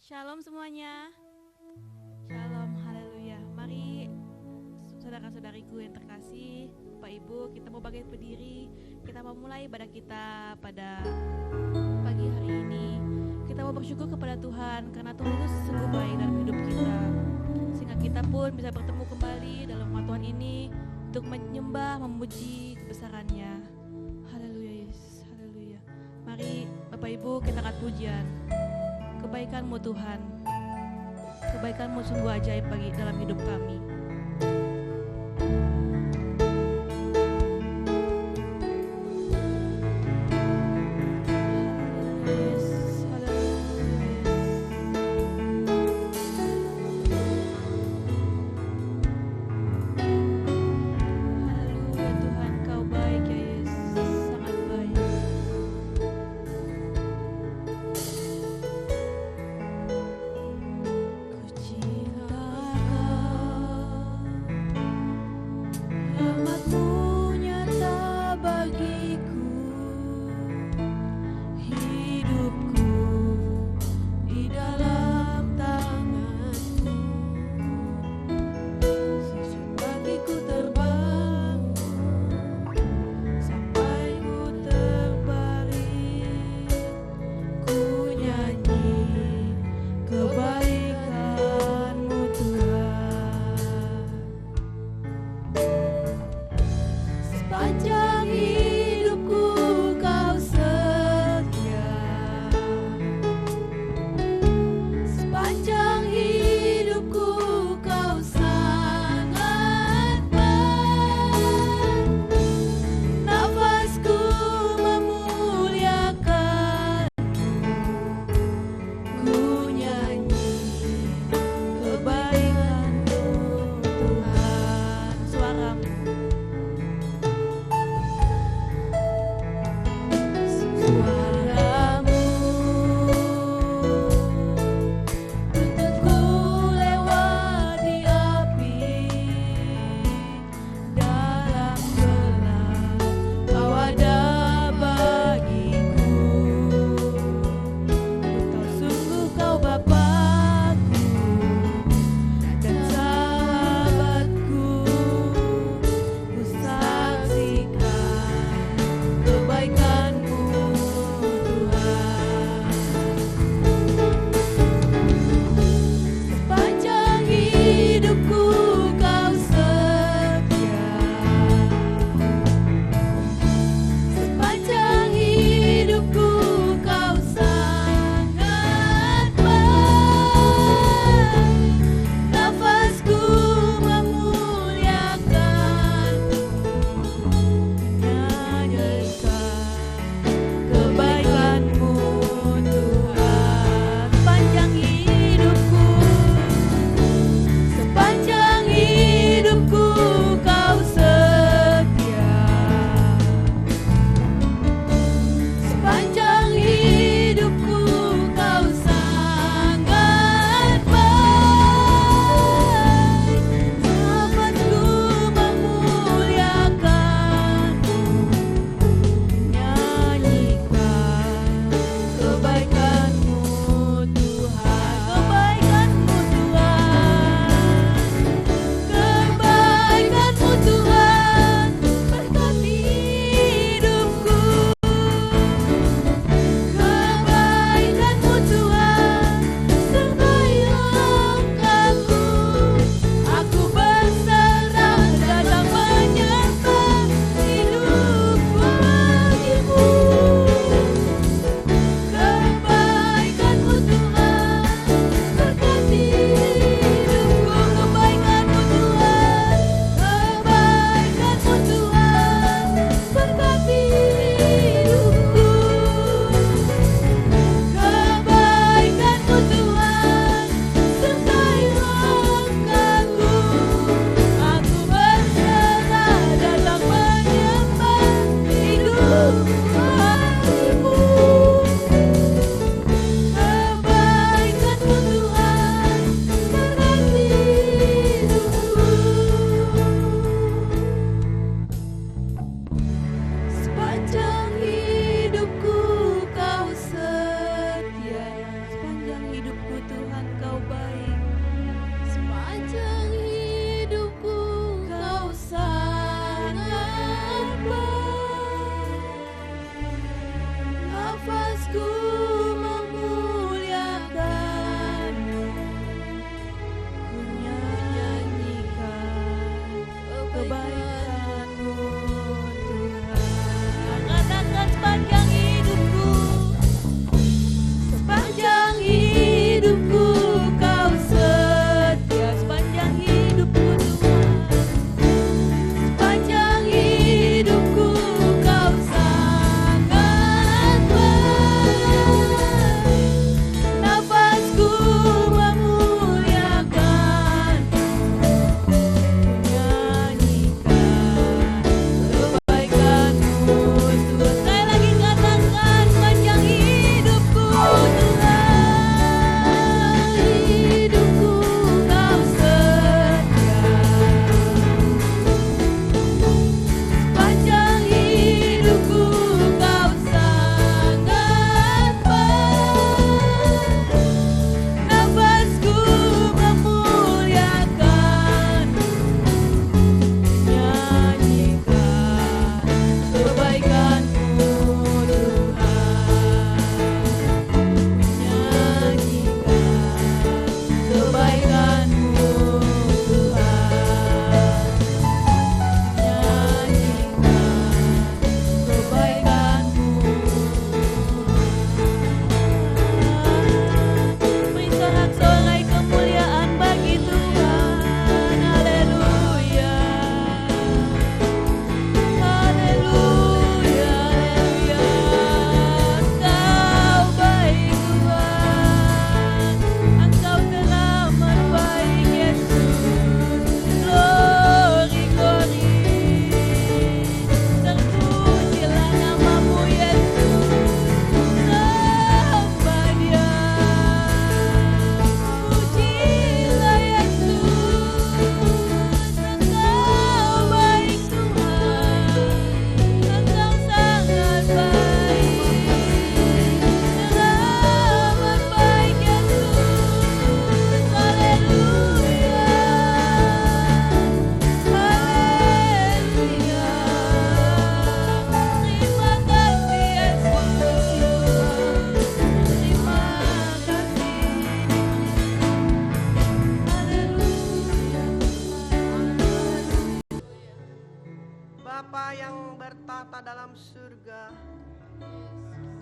Shalom semuanya. Shalom, haleluya. Mari saudara-saudariku yang terkasih, Bapak Ibu, kita mau bangkit berdiri. Kita mau mulai ibadah kita pada pagi hari ini. Kita mau bersyukur kepada Tuhan karena Tuhan itu sungguh baik dalam hidup kita. Sehingga kita pun bisa bertemu kembali dalam rumah Tuhan ini untuk menyembah, memuji kebesaran-Nya. Haleluya Yesus, haleluya. Mari Bapak Ibu kita angkat pujian. Kebaikan-Mu Tuhan, kebaikan-Mu sungguh ajaib bagi dalam hidup kami. Ku cinta Kau.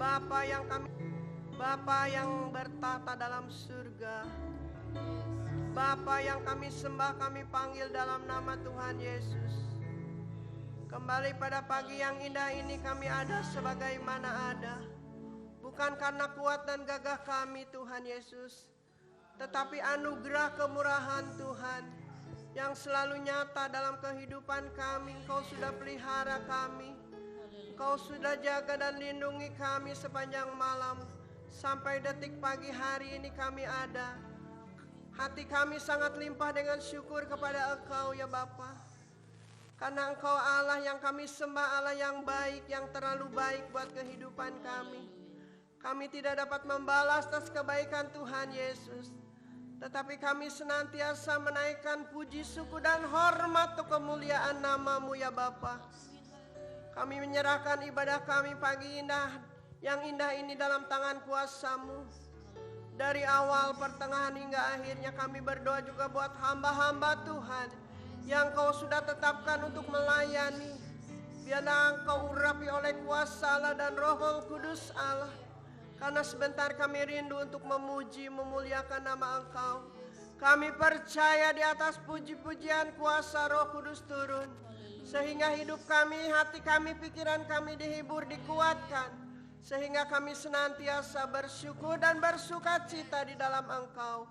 Bapa yang bertata dalam surga, Bapa yang kami sembah, kami panggil dalam nama Tuhan Yesus. Kembali pada pagi yang indah ini kami ada sebagaimana ada, bukan karena kuat dan gagah kami Tuhan Yesus, tetapi anugerah kemurahan Tuhan yang selalu nyata dalam kehidupan kami. Engkau sudah pelihara kami, Engkau sudah jaga dan lindungi kami sepanjang malam. Sampai detik pagi hari ini kami ada. Hati kami sangat limpah dengan syukur kepada Engkau ya Bapa. Karena Engkau Allah yang kami sembah, Allah yang baik, yang terlalu baik buat kehidupan kami. Kami tidak dapat membalas atas kebaikan Tuhan Yesus, tetapi kami senantiasa menaikkan puji, syukur dan hormat untuk kemuliaan nama-Mu ya Bapa. Kami menyerahkan ibadah kami pagi yang indah ini dalam tangan kuasa-Mu. Dari awal, pertengahan hingga akhirnya kami berdoa juga buat hamba-hamba Tuhan yang Kau sudah tetapkan untuk melayani. Biarlah Engkau urapi oleh kuasa Allah dan Roh Kudus Allah. Karena sebentar kami rindu untuk memuji, memuliakan nama Engkau. Kami percaya di atas puji-pujian kuasa Roh Kudus turun, sehingga hidup kami, hati kami, pikiran kami dihibur, dikuatkan. Sehingga kami senantiasa bersyukur dan bersuka cita di dalam Engkau.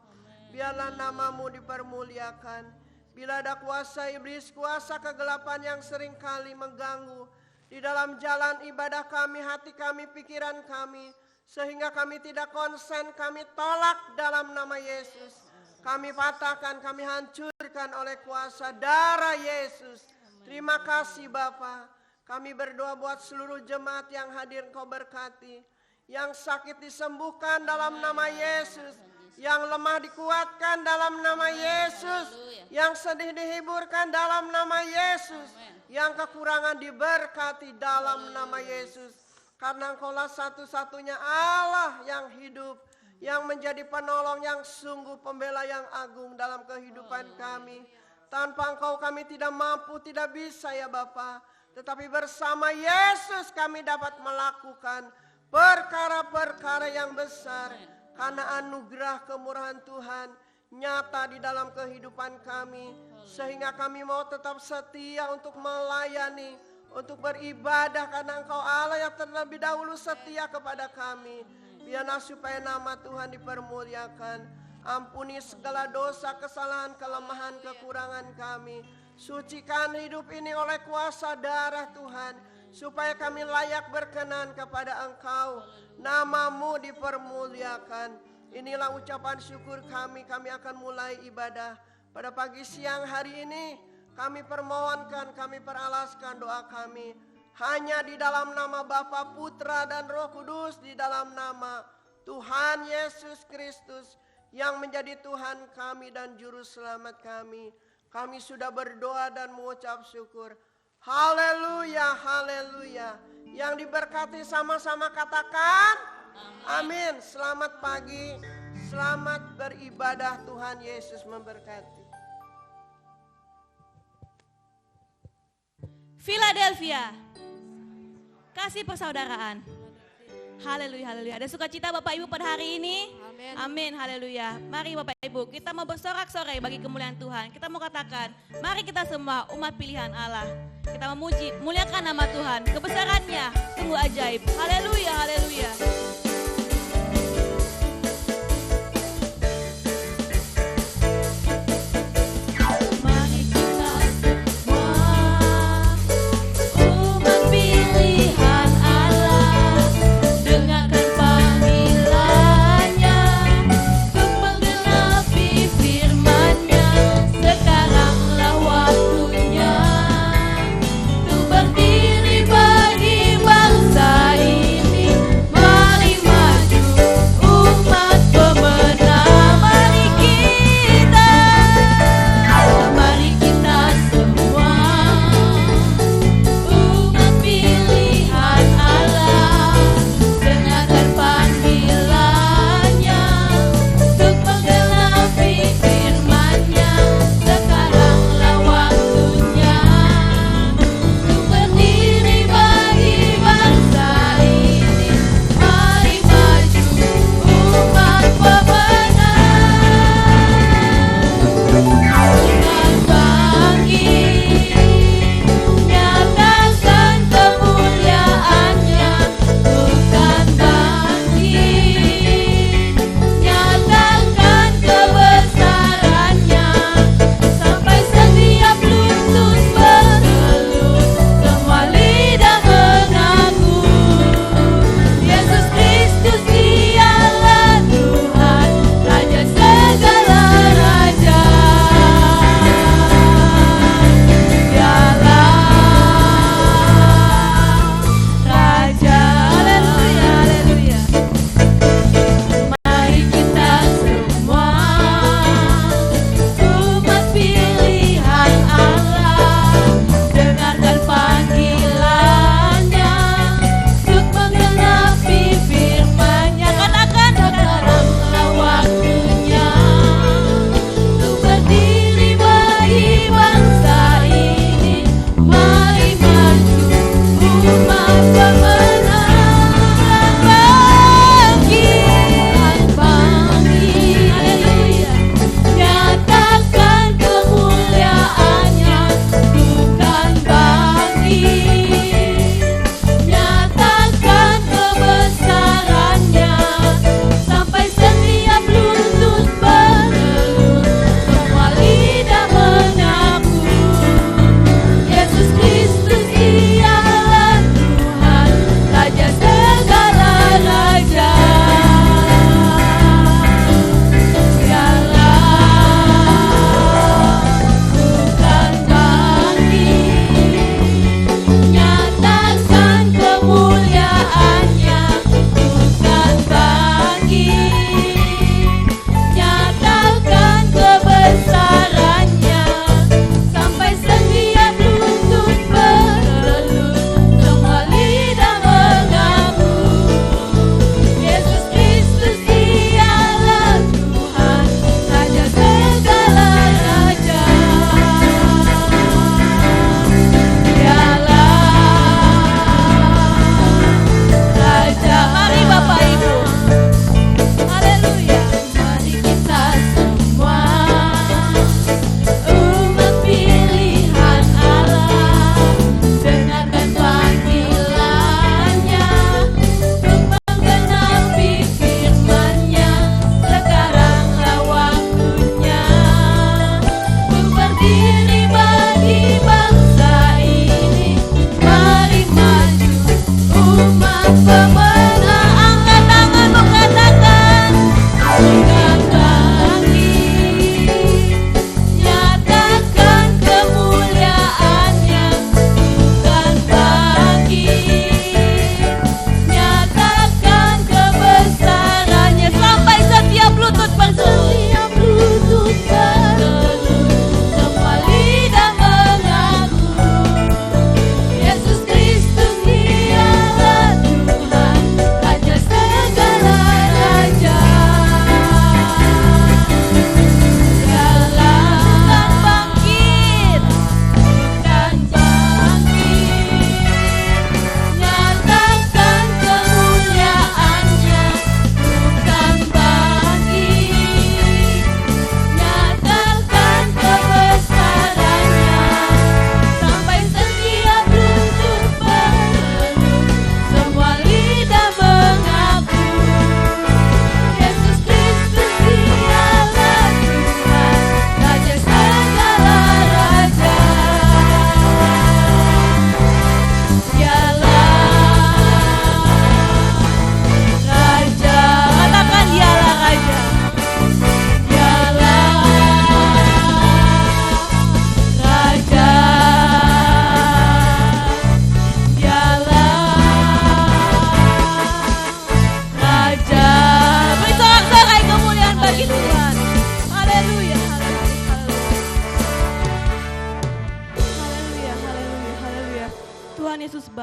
Biarlah nama-Mu dipermuliakan. Bila ada kuasa iblis, kuasa kegelapan yang seringkali mengganggu di dalam jalan ibadah kami, hati kami, pikiran kami, sehingga kami tidak konsen, kami tolak dalam nama Yesus. Kami patahkan, kami hancurkan oleh kuasa darah Yesus. Terima kasih Bapa. Kami berdoa buat seluruh jemaat yang hadir, Engkau berkati. Yang sakit disembuhkan dalam nama Yesus. Yang lemah dikuatkan dalam nama Yesus. Yang sedih dihiburkan dalam nama Yesus. Yang kekurangan diberkati dalam nama Yesus. Karena Engkaulah satu-satunya Allah yang hidup, yang menjadi penolong, yang sungguh pembela yang agung dalam kehidupan kami. Tanpa Engkau kami tidak mampu, tidak bisa ya Bapa. Tetapi bersama Yesus kami dapat melakukan perkara-perkara yang besar. Karena anugerah kemurahan Tuhan nyata di dalam kehidupan kami. Sehingga kami mau tetap setia untuk melayani, untuk beribadah. Karena Engkau Allah yang terlebih dahulu setia kepada kami. Biarlah supaya nama Tuhan dipermuliakan. Ampuni segala dosa, kesalahan, kelemahan, kekurangan kami. Sucikan hidup ini oleh kuasa darah Tuhan, supaya kami layak berkenan kepada Engkau. Nama-Mu dipermuliakan. Inilah ucapan syukur kami akan mulai ibadah. Pada pagi siang hari ini, kami permohonkan, kami peralaskan doa kami. Hanya di dalam nama Bapa, Putra dan Roh Kudus, di dalam nama Tuhan Yesus Kristus, yang menjadi Tuhan kami dan Juru Selamat kami. Kami sudah berdoa dan mengucap syukur. Haleluya, haleluya. Yang diberkati sama-sama katakan amin. Selamat pagi, selamat beribadah. Tuhan Yesus memberkati. Philadelphia, kasih persaudaraan. Haleluya, haleluya. Ada sukacita Bapak Ibu pada hari ini? Amin. Amin, haleluya. Mari Bapak Ibu, kita mau bersorak-sorai bagi kemuliaan Tuhan. Kita mau katakan, mari kita semua umat pilihan Allah. Kita memuji, muliakan nama Tuhan. Kebesarannya sungguh ajaib. Haleluya, haleluya. Berdiri bagi bangsa ini, mari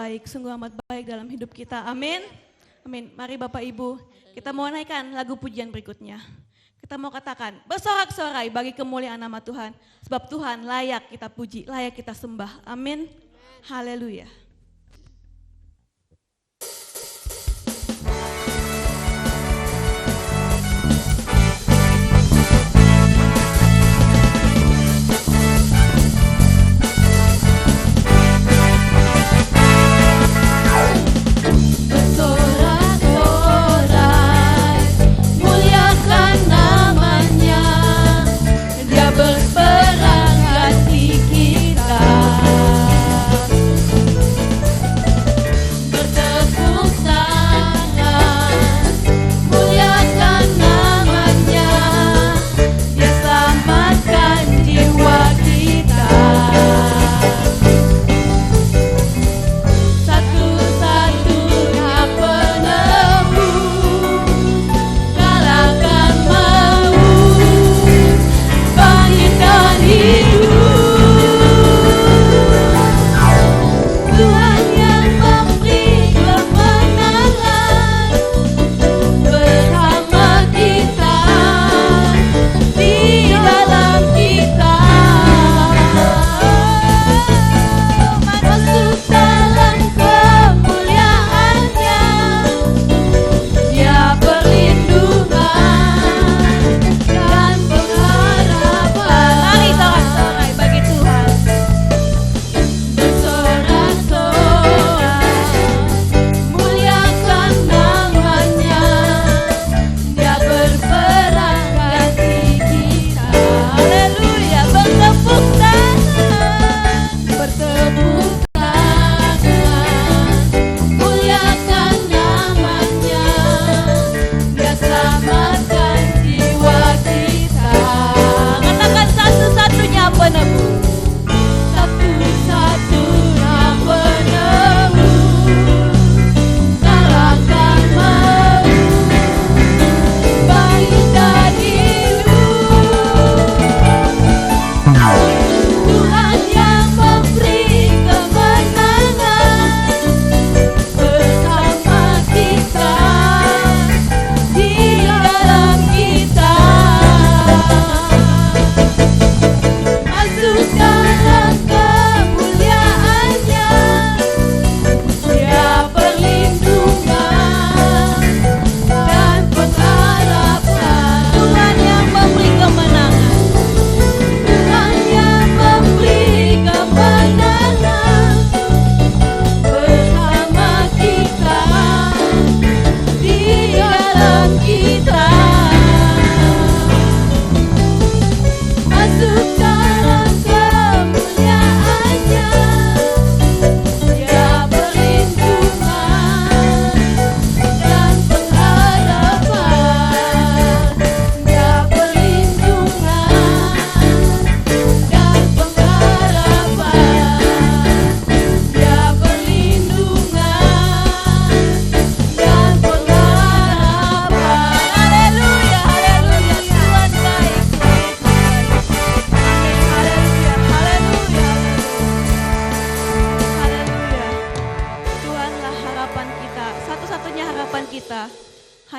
baik, sungguh amat baik dalam hidup kita. Amin. Amin. Mari Bapak Ibu, kita mau naikkan lagu pujian berikutnya. Kita mau katakan, bersorak-sorai bagi kemuliaan nama Tuhan. Sebab Tuhan layak kita puji, layak kita sembah. Amin. Haleluya. Berperang ganti kita.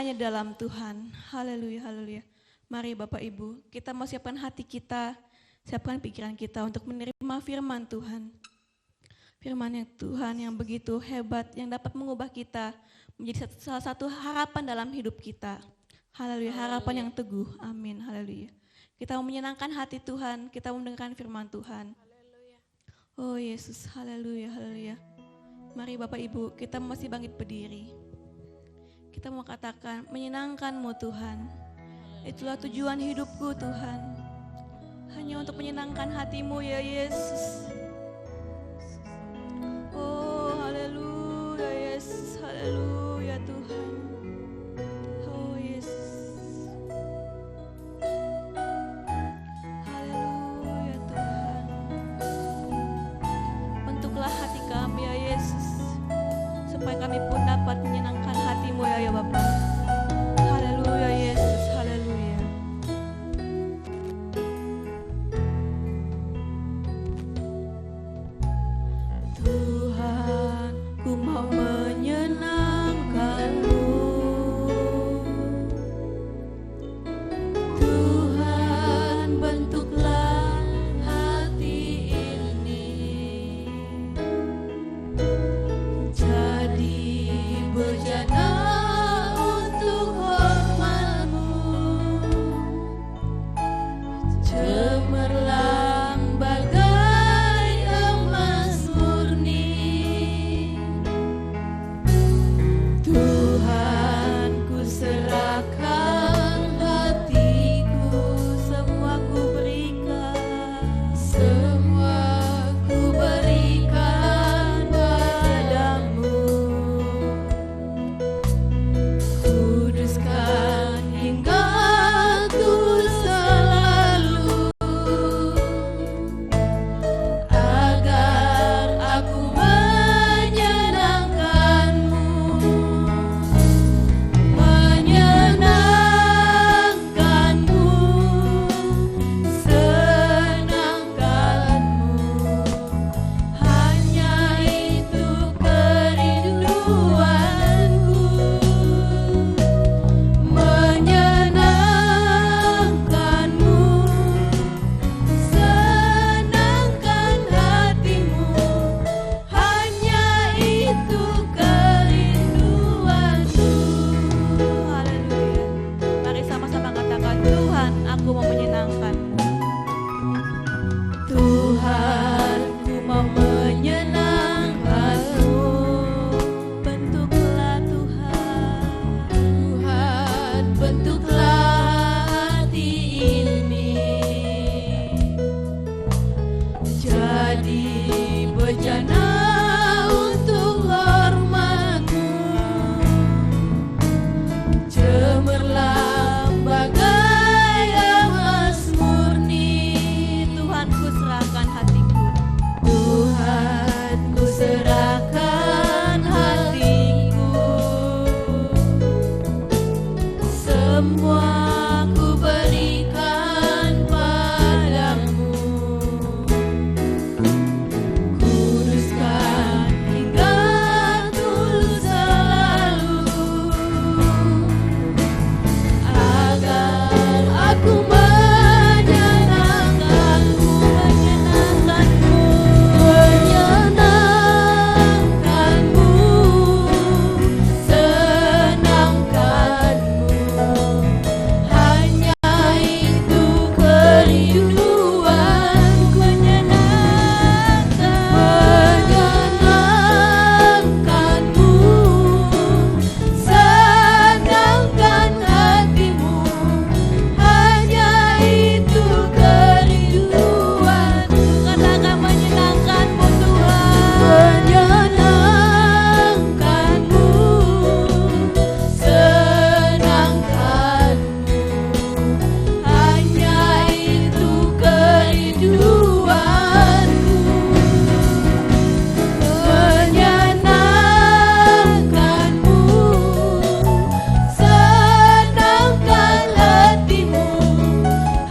hanya dalam Tuhan. Haleluya, haleluya. Mari Bapak Ibu, kita mau siapkan hati kita, siapkan pikiran kita untuk menerima firman Tuhan. Firman yang Tuhan yang begitu hebat, yang dapat mengubah kita menjadi salah satu harapan dalam hidup kita. Haleluya, harapan yang teguh. Amin, haleluya. Kita mau menyenangkan hati Tuhan, kita mau mendengarkan firman Tuhan. Oh Yesus, haleluya, haleluya. Mari Bapak Ibu, kita masih bangkit berdiri. Kita mau katakan, menyenangkan-Mu Tuhan. Itulah tujuan hidupku Tuhan. Hanya untuk menyenangkan hati-Mu ya Yesus. Oh haleluya Yesus, haleluya Tuhan. Oh Yesus. Haleluya Tuhan. Bentuklah hati kami ya Yesus, supaya kami pun dapat menyenangkan hati-Mu ya Bapa. Haleluya Yesus, haleluya. Tuhan, ku mau menyenangkan-Mu. Tuhan, ku mau menyenangkan-Mu. Bentuklah Tuhan, Tuhan, bentuklah hati ini jadi bejana untuk hormat-Mu. Cemerlang bagai emas murni. Tuhan ku serahkan hatiku. Tuhan, ku serahkan hatiku. Semua ku berikan padamu. Kuduskan hingga tulus selalu, agar aku menyenangkan-Mu, menyenangkan-Mu, senangkan-Mu. Hanya itu kerinduanku, menyenangkan-Mu, senangkan hatimu. Hanya itu kerinduanku. Katakan menyenangkan-Mu Tuhan. Menyenangkan-Mu, senangkan-Mu. Hanya itu kerinduanku. Menyenangkan-Mu, senangkan hatimu.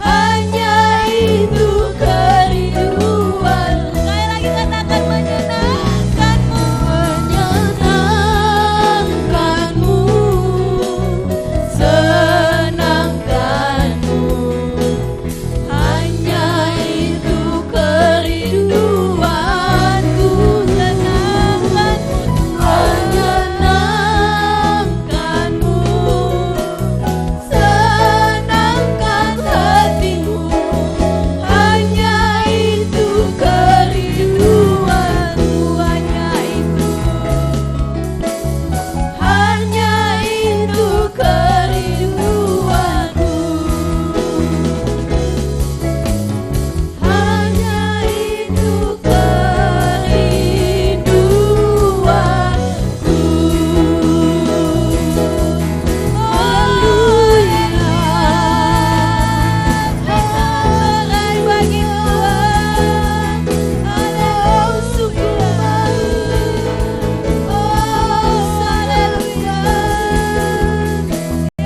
Hanya itu kerinduanku. Sekali lagi katakan menyenangkan-Mu. Menyenangkan-Mu, senangkan-Mu. Hanya itu kerinduanku. Menyenangkan-Mu, senangkan hatimu. Hanya itu kerinduanku. Hanya itu kerinduanku. Hanya itu kerinduanku. Haleluya. Hai bagi Tuhan. Oh sungguh baik. Oh haleluya.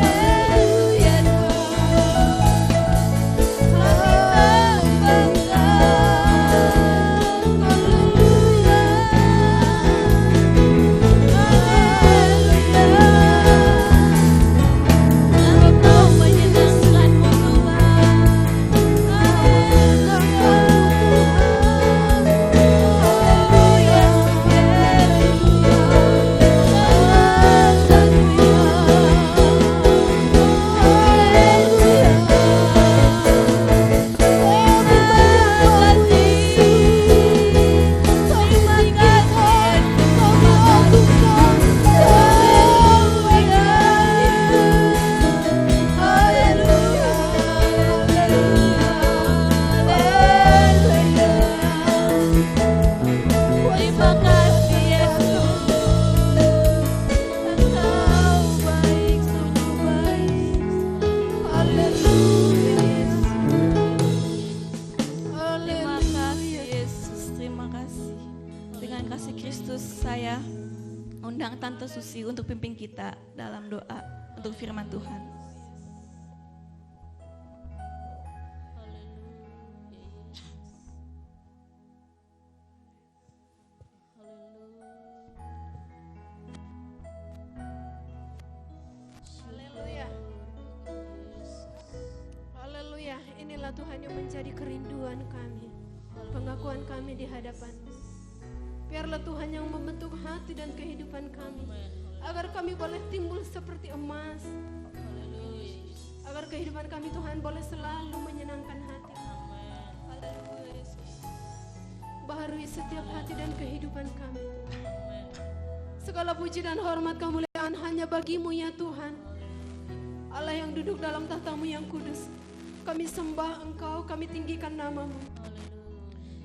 Haleluya Engkau menyenangkan-Mu Terima kasih Yesus, Engkau baik, sungguh baik. Haleluya. Terima kasih Yesus, terima kasih. Dengan kasih Kristus saya undang Tante Susi untuk pimpin kita dalam doa untuk firman Tuhan. Haleluya. Haleluya. Inilah Tuhan yang menjadi kerinduan kami, pengakuan kami di hadapan-Mu. Biarlah Tuhan yang membentuk hati dan kehidupan kami, agar kami boleh timbul seperti emas, Agar kehidupan kami Tuhan boleh selalu menyenangkan hati. Haleluya Yesus. Baharui setiap hati dan kehidupan kami. Segala puji dan hormat kemuliaan hanya bagi-Mu ya Tuhan. Allah yang duduk dalam tahta-Mu yang kudus. Kami sembah Engkau, kami tinggikan nama-Mu.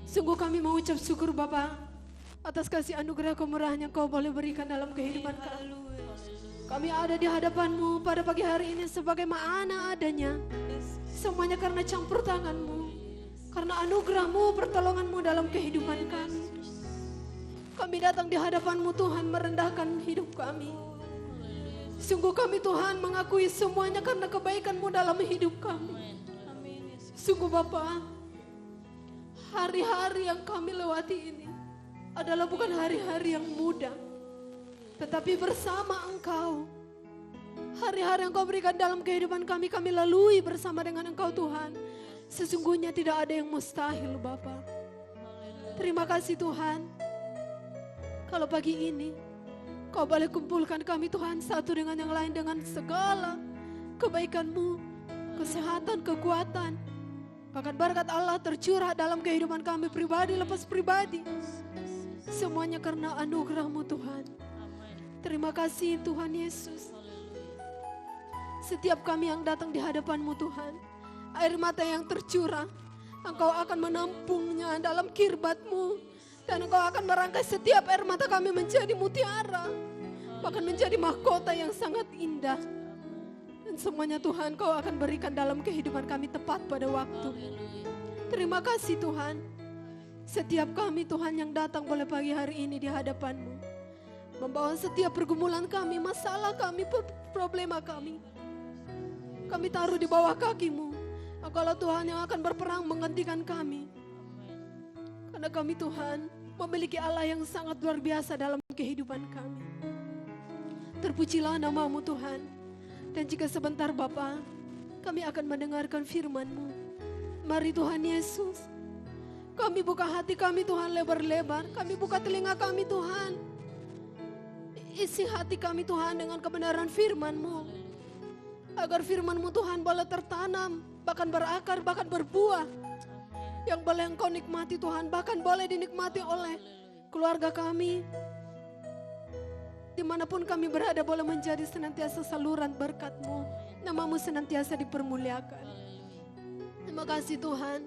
Sungguh kami mengucap syukur Bapa atas kasih anugerah kemurahan yang Kau boleh berikan dalam kehidupan kami. Kami ada di hadapan-Mu pada pagi hari ini sebagaimana adanya. Semuanya karena campur tangan-Mu, karena anugerah-Mu, pertolongan-Mu dalam kehidupan kami. Kami datang di hadapan-Mu Tuhan merendahkan hidup kami. Sungguh kami Tuhan mengakui semuanya karena kebaikan-Mu dalam hidup kami. Sungguh Bapa, hari-hari yang kami lewati ini adalah bukan hari-hari yang mudah, tetapi bersama Engkau. Hari-hari yang Kau berikan dalam kehidupan kami, kami lalui bersama dengan Engkau Tuhan. Sesungguhnya tidak ada yang mustahil Bapa. Terima kasih Tuhan. Kalau pagi ini Kau boleh kumpulkan kami Tuhan satu dengan yang lain dengan segala kebaikan-Mu, kesehatan, kekuatan, bahkan berkat Allah tercurah dalam kehidupan kami pribadi lepas pribadi. Semuanya karena anugerah-Mu Tuhan. Terima kasih Tuhan Yesus. Setiap kami yang datang di hadapan-Mu Tuhan, air mata yang tercurah, Engkau akan menampungnya dalam kirbat-Mu. Dan Engkau akan merangkai setiap air mata kami menjadi mutiara, bahkan menjadi mahkota yang sangat indah. Dan semuanya Tuhan Kau akan berikan dalam kehidupan kami tepat pada waktu. Terima kasih Tuhan. Setiap kami Tuhan yang datang pada pagi hari ini di hadapan-Mu, membawa setiap pergumulan kami, masalah kami, problema kami, kami taruh di bawah kaki-Mu. Engkaulah Tuhan yang akan berperang menggantikan kami. Karena kami Tuhan memiliki Allah yang sangat luar biasa dalam kehidupan kami. Terpujilah nama-Mu Tuhan. Dan jika sebentar Bapa, kami akan mendengarkan firman-Mu. Mari Tuhan Yesus, kami buka hati kami Tuhan lebar-lebar. Kami buka telinga kami Tuhan. Isi hati kami Tuhan dengan kebenaran firman-Mu. Agar firman-Mu Tuhan boleh tertanam, bahkan berakar, bahkan berbuah. Yang boleh Engkau nikmati Tuhan, bahkan boleh dinikmati oleh keluarga kami. Dimanapun kami berada boleh menjadi senantiasa saluran berkat-Mu. Nama-Mu senantiasa dipermuliakan. Terima kasih Tuhan.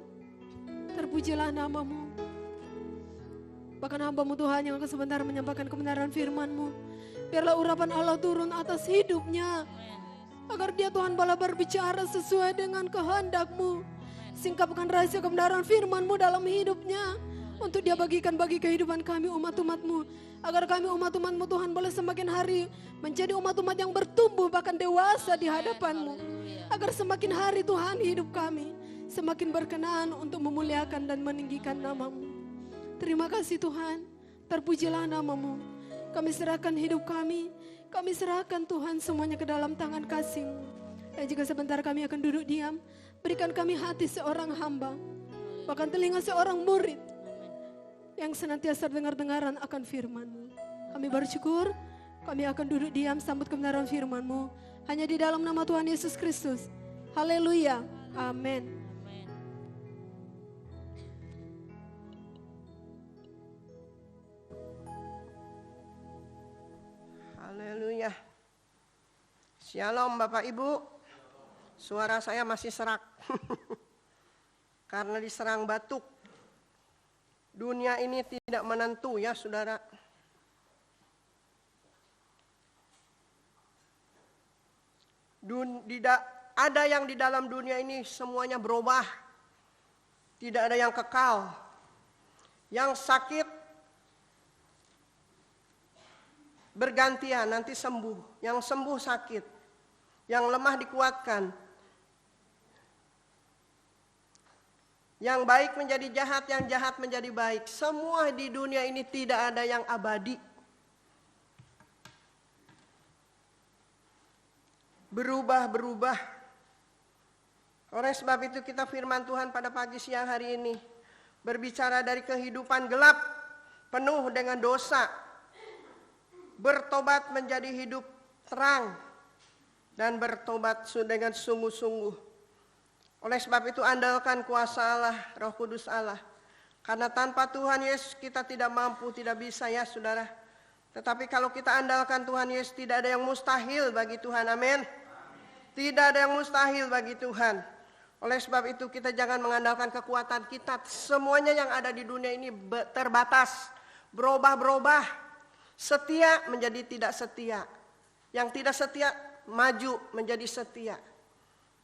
Terpujilah nama-Mu. Bahkan hamba-Mu Tuhan yang akan sebentar menyampaikan kebenaran firman-Mu, biarlah urapan Allah turun atas hidupnya. Agar dia Tuhan boleh berbicara sesuai dengan kehendak-Mu. Singkapkan rahasia kebenaran firman-Mu dalam hidupnya. Untuk dia bagikan bagi kehidupan kami umat-umat-Mu. Agar kami umat-umat-Mu Tuhan boleh semakin hari menjadi umat-umat yang bertumbuh bahkan dewasa di hadapan-Mu. Agar semakin hari Tuhan hidup kami semakin berkenan untuk memuliakan dan meninggikan nama-Mu. Terima kasih Tuhan. Terpujilah nama-Mu. Kami serahkan hidup kami. Kami serahkan Tuhan semuanya ke dalam tangan kasih-Mu. Dan jika sebentar kami akan duduk diam, berikan kami hati seorang hamba, bahkan telinga seorang murid yang senantiasa dengar-dengaran akan firman-Mu. Kami bersyukur, kami akan duduk diam sambut kebenaran firman-Mu. Hanya di dalam nama Tuhan Yesus Kristus. Haleluya. Amin. Haleluya. Shalom Bapak Ibu. Suara saya masih serak karena diserang batuk. Dunia ini tidak menentu ya saudara. Tidak ada yang di dalam dunia ini semuanya berubah. Tidak ada yang kekal. Yang sakit bergantian nanti sembuh. Yang sembuh sakit. Yang lemah dikuatkan. Yang baik menjadi jahat, yang jahat menjadi baik. Semua di dunia ini tidak ada yang abadi. Berubah-berubah. Oleh sebab itu kita firman Tuhan pada pagi siang hari ini berbicara dari kehidupan gelap penuh dengan dosa. Bertobat menjadi hidup terang. dan bertobat dengan sungguh-sungguh. Oleh sebab itu andalkan kuasa Allah, Roh Kudus Allah. Karena tanpa Tuhan Yesus kita tidak mampu, tidak bisa ya saudara. Tetapi kalau kita andalkan Tuhan Yesus, tidak ada yang mustahil bagi Tuhan, amin. Tidak ada yang mustahil bagi Tuhan. Oleh sebab itu kita jangan mengandalkan kekuatan kita. Semuanya yang ada di dunia ini terbatas, berubah-berubah. Setia menjadi tidak setia. Yang tidak setia maju menjadi setia.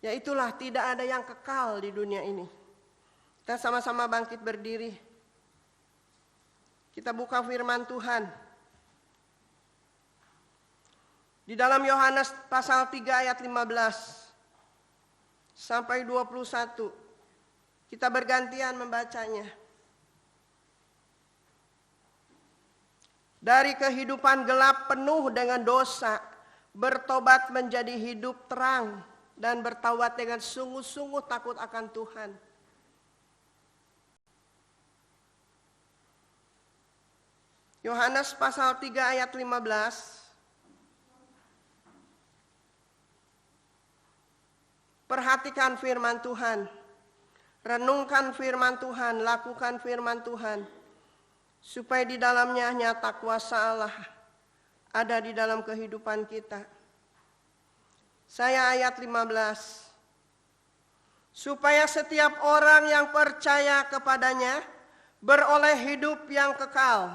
Ya itulah, tidak ada yang kekal di dunia ini. Kita sama-sama bangkit berdiri. Kita buka firman Tuhan. Di dalam Yohanes pasal 3 ayat 15 sampai 21. Kita bergantian membacanya. Dari kehidupan gelap penuh dengan dosa, bertobat menjadi hidup terang, dan bertaubat dengan sungguh-sungguh takut akan Tuhan. Yohanes pasal 3 ayat 15. Perhatikan firman Tuhan. Renungkan firman Tuhan, lakukan firman Tuhan. Supaya di dalamnya nyata kuasa Allah ada di dalam kehidupan kita. Saya ayat 15. Supaya setiap orang yang percaya kepadanya beroleh hidup yang kekal.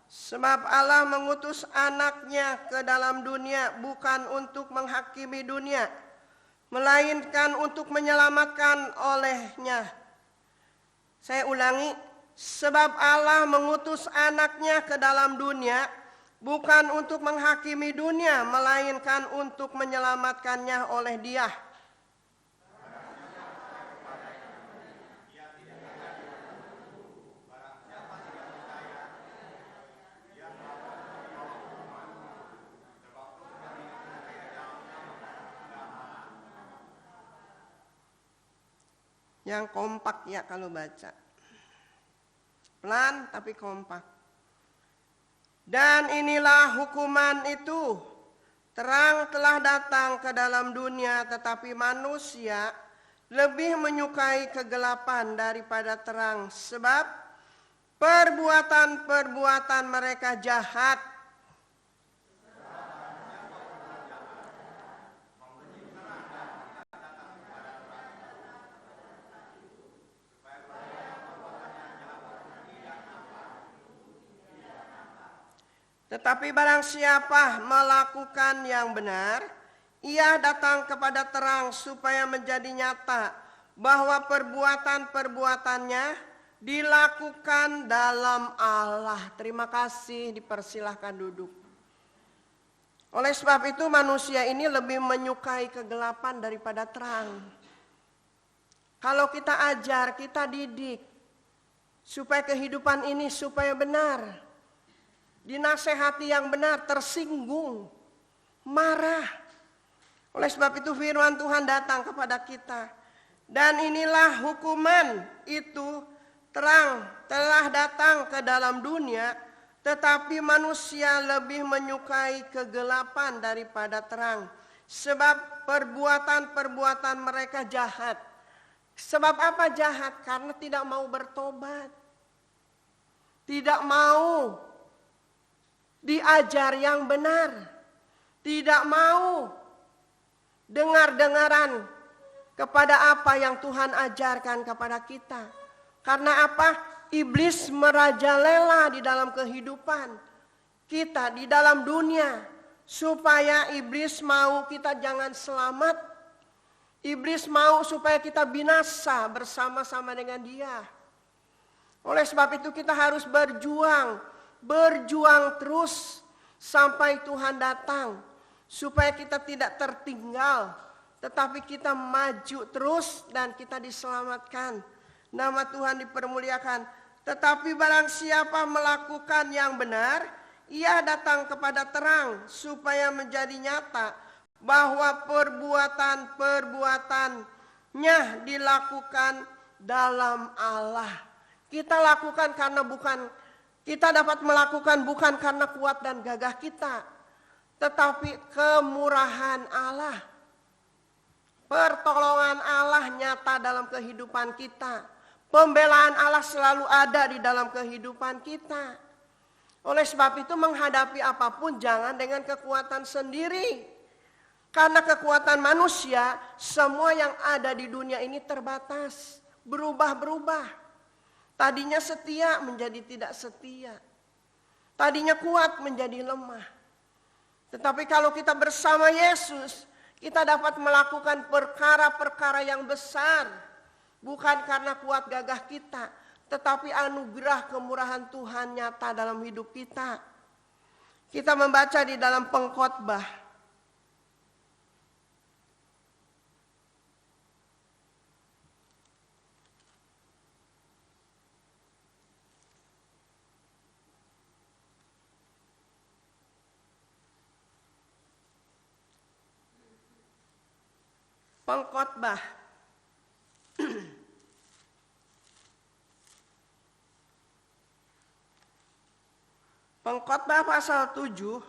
Sebab Allah mengutus anaknya ke dalam dunia bukan untuk menghakimi dunia, melainkan untuk menyelamatkan olehnya. Saya ulangi, sebab Allah mengutus anaknya ke dalam dunia bukan untuk menghakimi dunia, melainkan untuk menyelamatkannya oleh Dia. Yang kompak ya kalau baca. Pelan tapi kompak. Dan inilah hukuman itu. Terang telah datang ke dalam dunia, tetapi manusia lebih menyukai kegelapan daripada terang. Sebab perbuatan-perbuatan mereka jahat. Tetapi barang siapa melakukan yang benar, ia datang kepada terang supaya menjadi nyata bahwa perbuatan-perbuatannya dilakukan dalam Allah. Terima kasih, dipersilahkan duduk. Oleh sebab itu manusia ini lebih menyukai kegelapan daripada terang. Kalau kita ajar, kita didik, supaya kehidupan ini supaya benar. Dinasehati yang benar, tersinggung, marah. Oleh sebab itu firman Tuhan datang kepada kita. Dan inilah hukuman itu, terang telah datang ke dalam dunia, tetapi manusia lebih menyukai kegelapan daripada terang. Sebab perbuatan-perbuatan mereka jahat. Sebab apa jahat? Karena tidak mau bertobat. Tidak mau diajar yang benar, tidak mau dengar-dengaran kepada apa yang Tuhan ajarkan kepada kita. Karena apa? Iblis merajalela di dalam kehidupan kita, di dalam dunia, supaya iblis mau kita jangan selamat. Iblis mau supaya kita binasa bersama-sama dengan Dia. Oleh sebab itu kita harus berjuang terus sampai Tuhan datang, supaya kita tidak tertinggal, tetapi kita maju terus dan kita diselamatkan. Nama Tuhan dipermuliakan. Tetapi barang siapa melakukan yang benar, Ia datang kepada terang supaya menjadi nyata bahwa perbuatan-perbuatannya dilakukan dalam Allah. Kita lakukan karena kita dapat melakukan bukan karena kuat dan gagah kita, tetapi kemurahan Allah. Pertolongan Allah nyata dalam kehidupan kita. Pembelaan Allah selalu ada di dalam kehidupan kita. Oleh sebab itu menghadapi apapun jangan dengan kekuatan sendiri. Karena kekuatan manusia, semua yang ada di dunia ini terbatas. Berubah-berubah. Tadinya setia menjadi tidak setia. Tadinya kuat menjadi lemah. Tetapi kalau kita bersama Yesus, kita dapat melakukan perkara-perkara yang besar. Bukan karena kuat gagah kita, tetapi anugerah kemurahan Tuhan nyata dalam hidup kita. Kita membaca di dalam Pengkhotbah. Pengkhotbah Pengkhotbah pasal 7,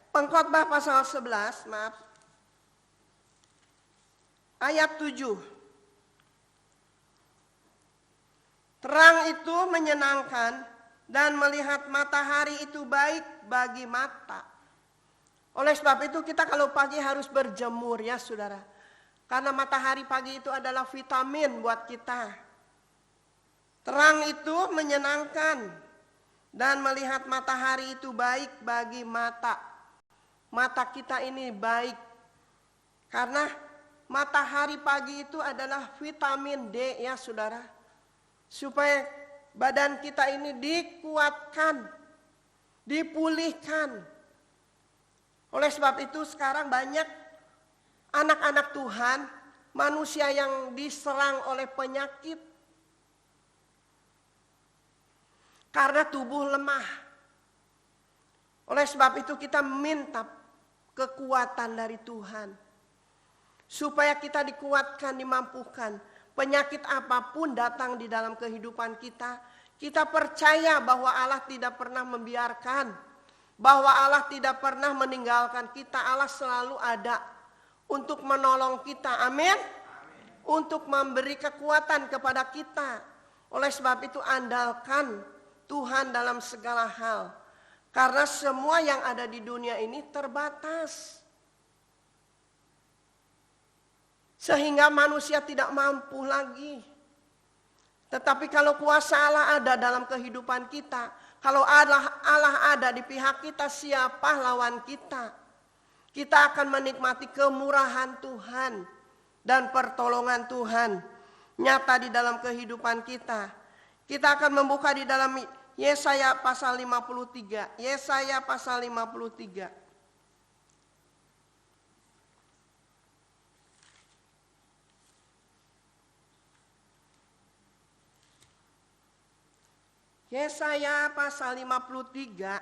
Pengkhotbah pasal 11, maaf. Ayat 7. Terang itu menyenangkan dan melihat matahari itu baik bagi mata. Oleh sebab itu kita kalau pagi harus berjemur ya saudara. Karena matahari pagi itu adalah vitamin buat kita. Terang itu menyenangkan dan melihat matahari itu baik bagi mata. Mata kita ini baik. Karena matahari pagi itu adalah vitamin D ya saudara. Supaya badan kita ini dikuatkan, dipulihkan. Oleh sebab itu sekarang banyak anak-anak Tuhan, manusia yang diserang oleh penyakit. Karena tubuh lemah. Oleh sebab itu kita minta kekuatan dari Tuhan. Supaya kita dikuatkan, dimampukan. Penyakit apapun datang di dalam kehidupan kita. Kita percaya bahwa Allah tidak pernah membiarkan. Bahwa Allah tidak pernah meninggalkan kita. Allah selalu ada untuk menolong kita. Amin. Untuk memberi kekuatan kepada kita. Oleh sebab itu andalkan Tuhan dalam segala hal. Karena semua yang ada di dunia ini terbatas. Sehingga manusia tidak mampu lagi. Tetapi kalau kuasa Allah ada dalam kehidupan kita. Kalau Allah ada di pihak kita, siapa lawan kita? Kita akan menikmati kemurahan Tuhan dan pertolongan Tuhan nyata di dalam kehidupan kita. Kita akan membuka di dalam Yesaya pasal 53. Yesaya pasal 53. Yesaya pasal 53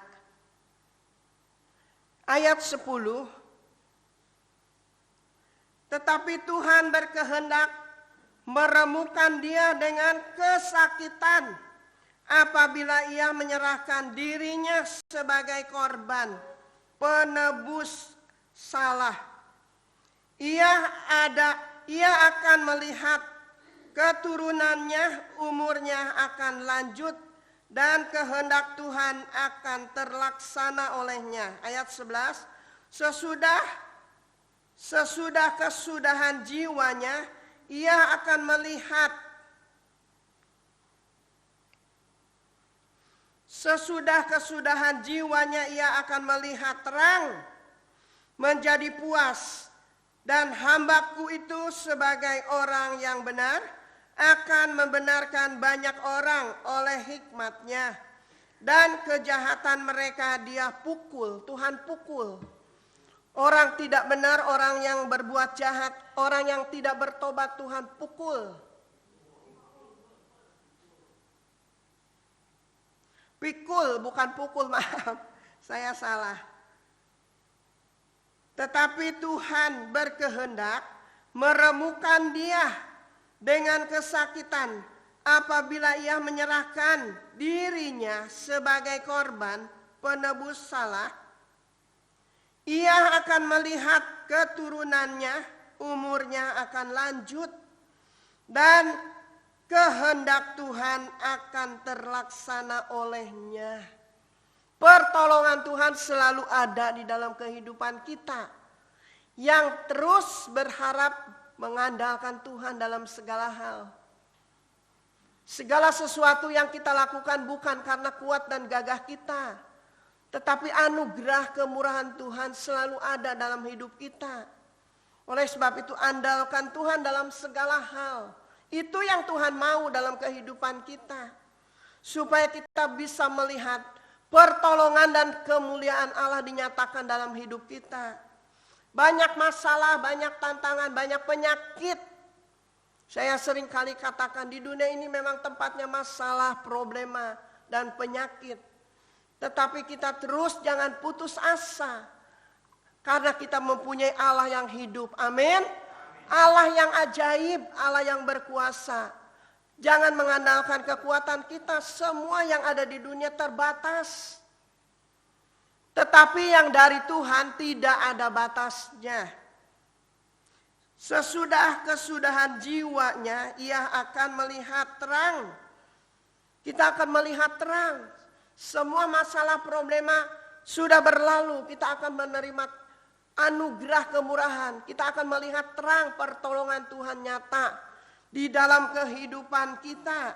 ayat 10. Tetapi Tuhan berkehendak meremukkan dia dengan kesakitan apabila ia menyerahkan dirinya sebagai korban penebus salah. Ia akan melihat keturunannya, umurnya akan lanjut dan kehendak Tuhan akan terlaksana olehnya. Ayat 11. Sesudah kesudahan jiwanya, ia akan melihat. Sesudah kesudahan jiwanya, ia akan melihat terang, menjadi puas. Dan hambaku itu sebagai orang yang benar, akan membenarkan banyak orang oleh hikmatnya. Dan kejahatan mereka dia pukul, Tuhan pukul. Orang tidak benar, orang yang berbuat jahat, orang yang tidak bertobat Tuhan pukul. Pikul bukan pukul, maaf. saya salah. Tetapi Tuhan berkehendak meremukkan dia dengan kesakitan apabila ia menyerahkan dirinya sebagai korban penebus salah. Ia akan melihat keturunannya, umurnya akan lanjut, dan kehendak Tuhan akan terlaksana olehnya. Pertolongan Tuhan selalu ada di dalam kehidupan kita, yang terus berharap mengandalkan Tuhan dalam segala hal. Segala sesuatu yang kita lakukan bukan karena kuat dan gagah kita, tetapi anugerah kemurahan Tuhan selalu ada dalam hidup kita. Oleh sebab itu andalkan Tuhan dalam segala hal. Itu yang Tuhan mau dalam kehidupan kita. Supaya kita bisa melihat pertolongan dan kemuliaan Allah dinyatakan dalam hidup kita. Banyak masalah, banyak tantangan, banyak penyakit. Saya sering kali katakan di dunia ini memang tempatnya masalah, problema, dan penyakit. Tetapi kita terus jangan putus asa. Karena kita mempunyai Allah yang hidup. Amin. Allah yang ajaib, Allah yang berkuasa. Jangan mengandalkan kekuatan kita, semua yang ada di dunia terbatas. Tetapi yang dari Tuhan tidak ada batasnya. Sesudah kesudahan jiwanya, ia akan melihat terang. Kita akan melihat terang. Semua masalah problema sudah berlalu, kita akan menerima anugerah kemurahan. Kita akan melihat terang pertolongan Tuhan nyata di dalam kehidupan kita.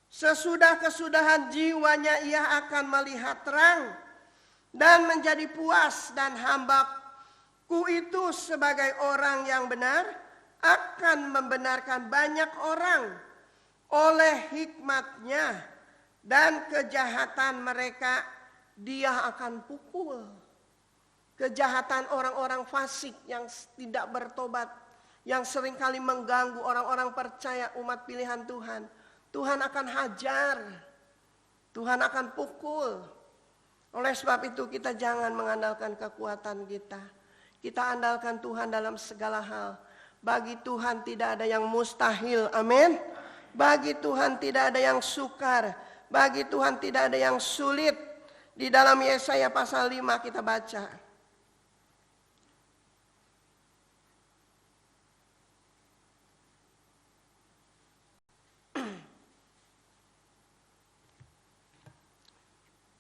Sesudah kesudahan jiwanya ia akan melihat terang dan menjadi puas, dan hambaku itu sebagai orang yang benar akan membenarkan banyak orang oleh hikmatnya, dan kejahatan mereka dia akan pukul. Kejahatan orang-orang fasik yang tidak bertobat, yang seringkali mengganggu orang-orang percaya umat pilihan Tuhan. Tuhan akan hajar, Tuhan akan pukul. Oleh sebab itu kita jangan mengandalkan kekuatan kita. Kita andalkan Tuhan dalam segala hal. Bagi Tuhan tidak ada yang mustahil, amin. Bagi Tuhan tidak ada yang sukar. Bagi Tuhan tidak ada yang sulit. Di dalam Yesaya pasal 5 kita baca.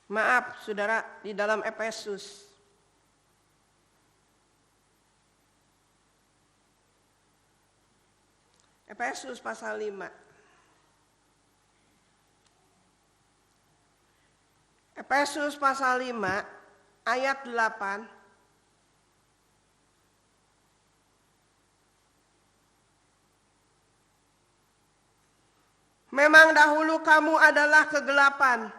Maaf saudara, di dalam Efesus. Efesus pasal 5. Efesus pasal 5 ayat 8. Memang dahulu kamu adalah kegelapan,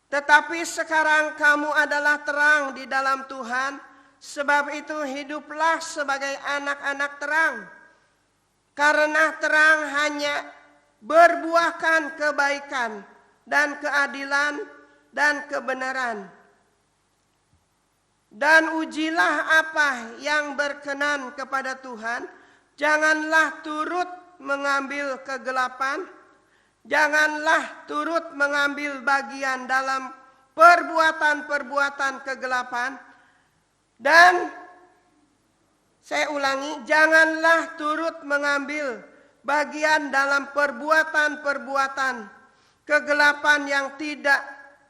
tetapi sekarang kamu adalah terang di dalam Tuhan. Sebab itu hiduplah sebagai anak-anak terang. Karena terang hanya berbuahkan kebaikan dan keadilan dan kebenaran. Dan ujilah apa yang berkenan kepada Tuhan. Janganlah turut mengambil kegelapan. Janganlah turut mengambil bagian dalam perbuatan-perbuatan kegelapan. Dan saya ulangi, janganlah turut mengambil bagian dalam perbuatan-perbuatan kegelapan yang tidak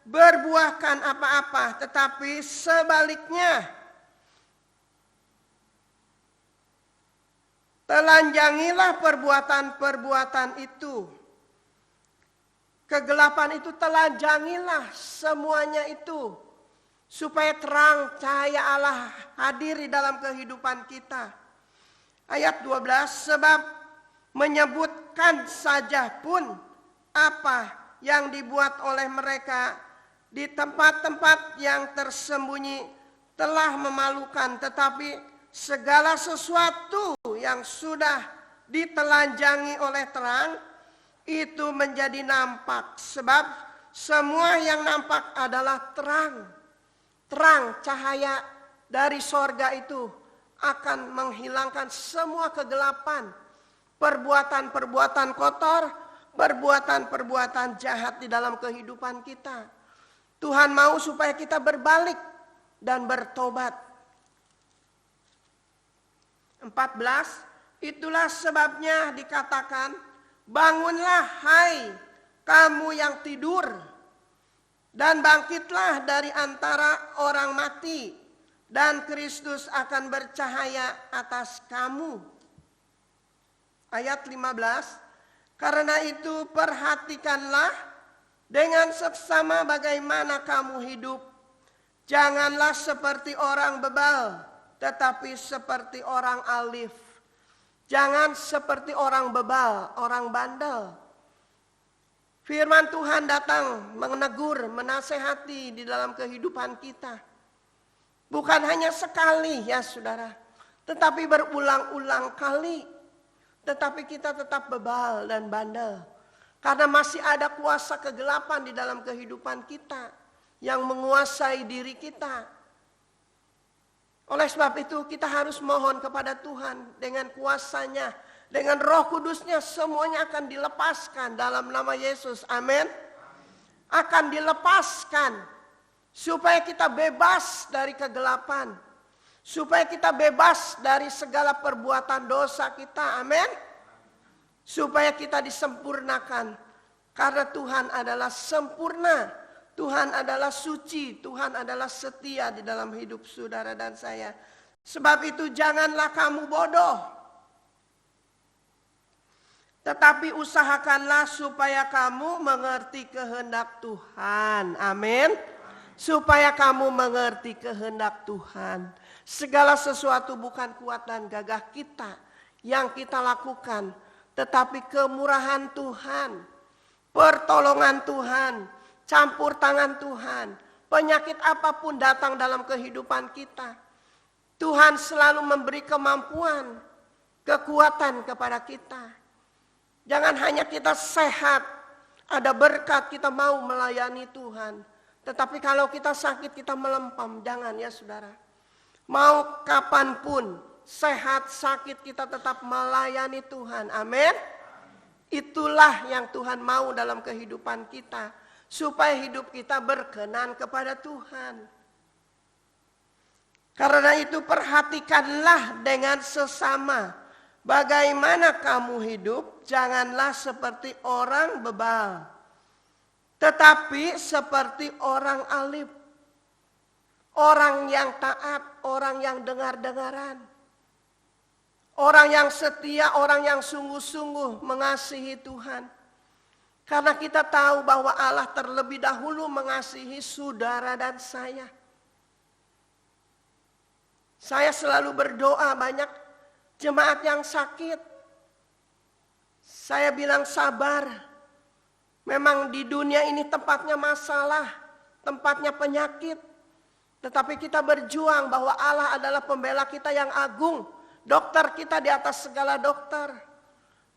berbuahkan apa-apa, tetapi sebaliknya telanjangilah perbuatan-perbuatan itu. Kegelapan itu telanjangilah semuanya itu, supaya terang cahaya Allah hadir di dalam kehidupan kita. Ayat 12, sebab menyebutkan saja pun apa yang dibuat oleh mereka di tempat-tempat yang tersembunyi telah memalukan, tetapi segala sesuatu yang sudah ditelanjangi oleh terang itu menjadi nampak, sebab semua yang nampak adalah terang. Terang cahaya dari sorga itu akan menghilangkan semua kegelapan, perbuatan-perbuatan kotor, perbuatan-perbuatan jahat di dalam kehidupan kita. Tuhan mau supaya kita berbalik dan bertobat. 14, itulah sebabnya dikatakan, bangunlah hai kamu yang tidur, dan bangkitlah dari antara orang mati, dan Kristus akan bercahaya atas kamu. Ayat 15, karena itu perhatikanlah dengan seksama bagaimana kamu hidup. Janganlah seperti orang bebal, tetapi seperti orang alif. Jangan seperti orang bebal, orang bandel. Firman Tuhan datang menegur, menasehati di dalam kehidupan kita. Bukan hanya sekali ya saudara, tetapi berulang-ulang kali. Tetapi kita tetap bebal dan bandel. Karena masih ada kuasa kegelapan di dalam kehidupan kita yang menguasai diri kita. Oleh sebab itu kita harus mohon kepada Tuhan dengan kuasanya, dengan Roh Kudusnya, semuanya akan dilepaskan dalam nama Yesus. Amin. Akan dilepaskan supaya kita bebas dari kegelapan, supaya kita bebas dari segala perbuatan dosa kita. Amin. Supaya kita disempurnakan, karena Tuhan adalah sempurna. Tuhan adalah suci, Tuhan adalah setia di dalam hidup saudara dan saya. Sebab itu janganlah kamu bodoh, tetapi usahakanlah supaya kamu mengerti kehendak Tuhan. Amin. Supaya kamu mengerti kehendak Tuhan. Segala sesuatu bukan kuat dan gagah kita yang kita lakukan, tetapi kemurahan Tuhan, pertolongan Tuhan, campur tangan Tuhan. Penyakit apapun datang dalam kehidupan kita, Tuhan selalu memberi kemampuan, kekuatan kepada kita. Jangan hanya kita sehat, ada berkat, kita mau melayani Tuhan. Tetapi kalau kita sakit, kita melempam. Jangan ya saudara. Mau kapanpun, sehat, sakit, kita tetap melayani Tuhan. Amin. Itulah yang Tuhan mau dalam kehidupan kita. Supaya hidup kita berkenan kepada Tuhan. Karena itu perhatikanlah dengan sesama bagaimana kamu hidup. Janganlah seperti orang bebal, tetapi seperti orang alif. Orang yang taat, orang yang dengar-dengaran. Orang yang setia, orang yang sungguh-sungguh mengasihi Tuhan. Karena kita tahu bahwa Allah terlebih dahulu mengasihi saudara dan saya. Saya selalu berdoa, banyak jemaat yang sakit. Saya bilang sabar. Memang di dunia ini tempatnya masalah, tempatnya penyakit. Tetapi kita berjuang bahwa Allah adalah pembela kita yang agung. Dokter kita di atas segala dokter.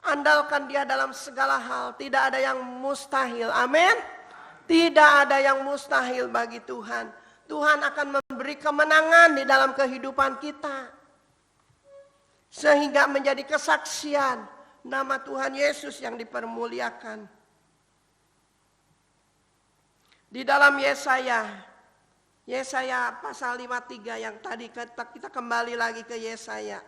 Andalkan dia dalam segala hal. Tidak ada yang mustahil. Amin. Tidak ada yang mustahil bagi Tuhan. Tuhan akan memberi kemenangan di dalam kehidupan kita. Sehingga menjadi kesaksian nama Tuhan Yesus yang dipermuliakan. Di dalam Yesaya pasal 53 yang tadi kita kembali lagi ke Yesaya.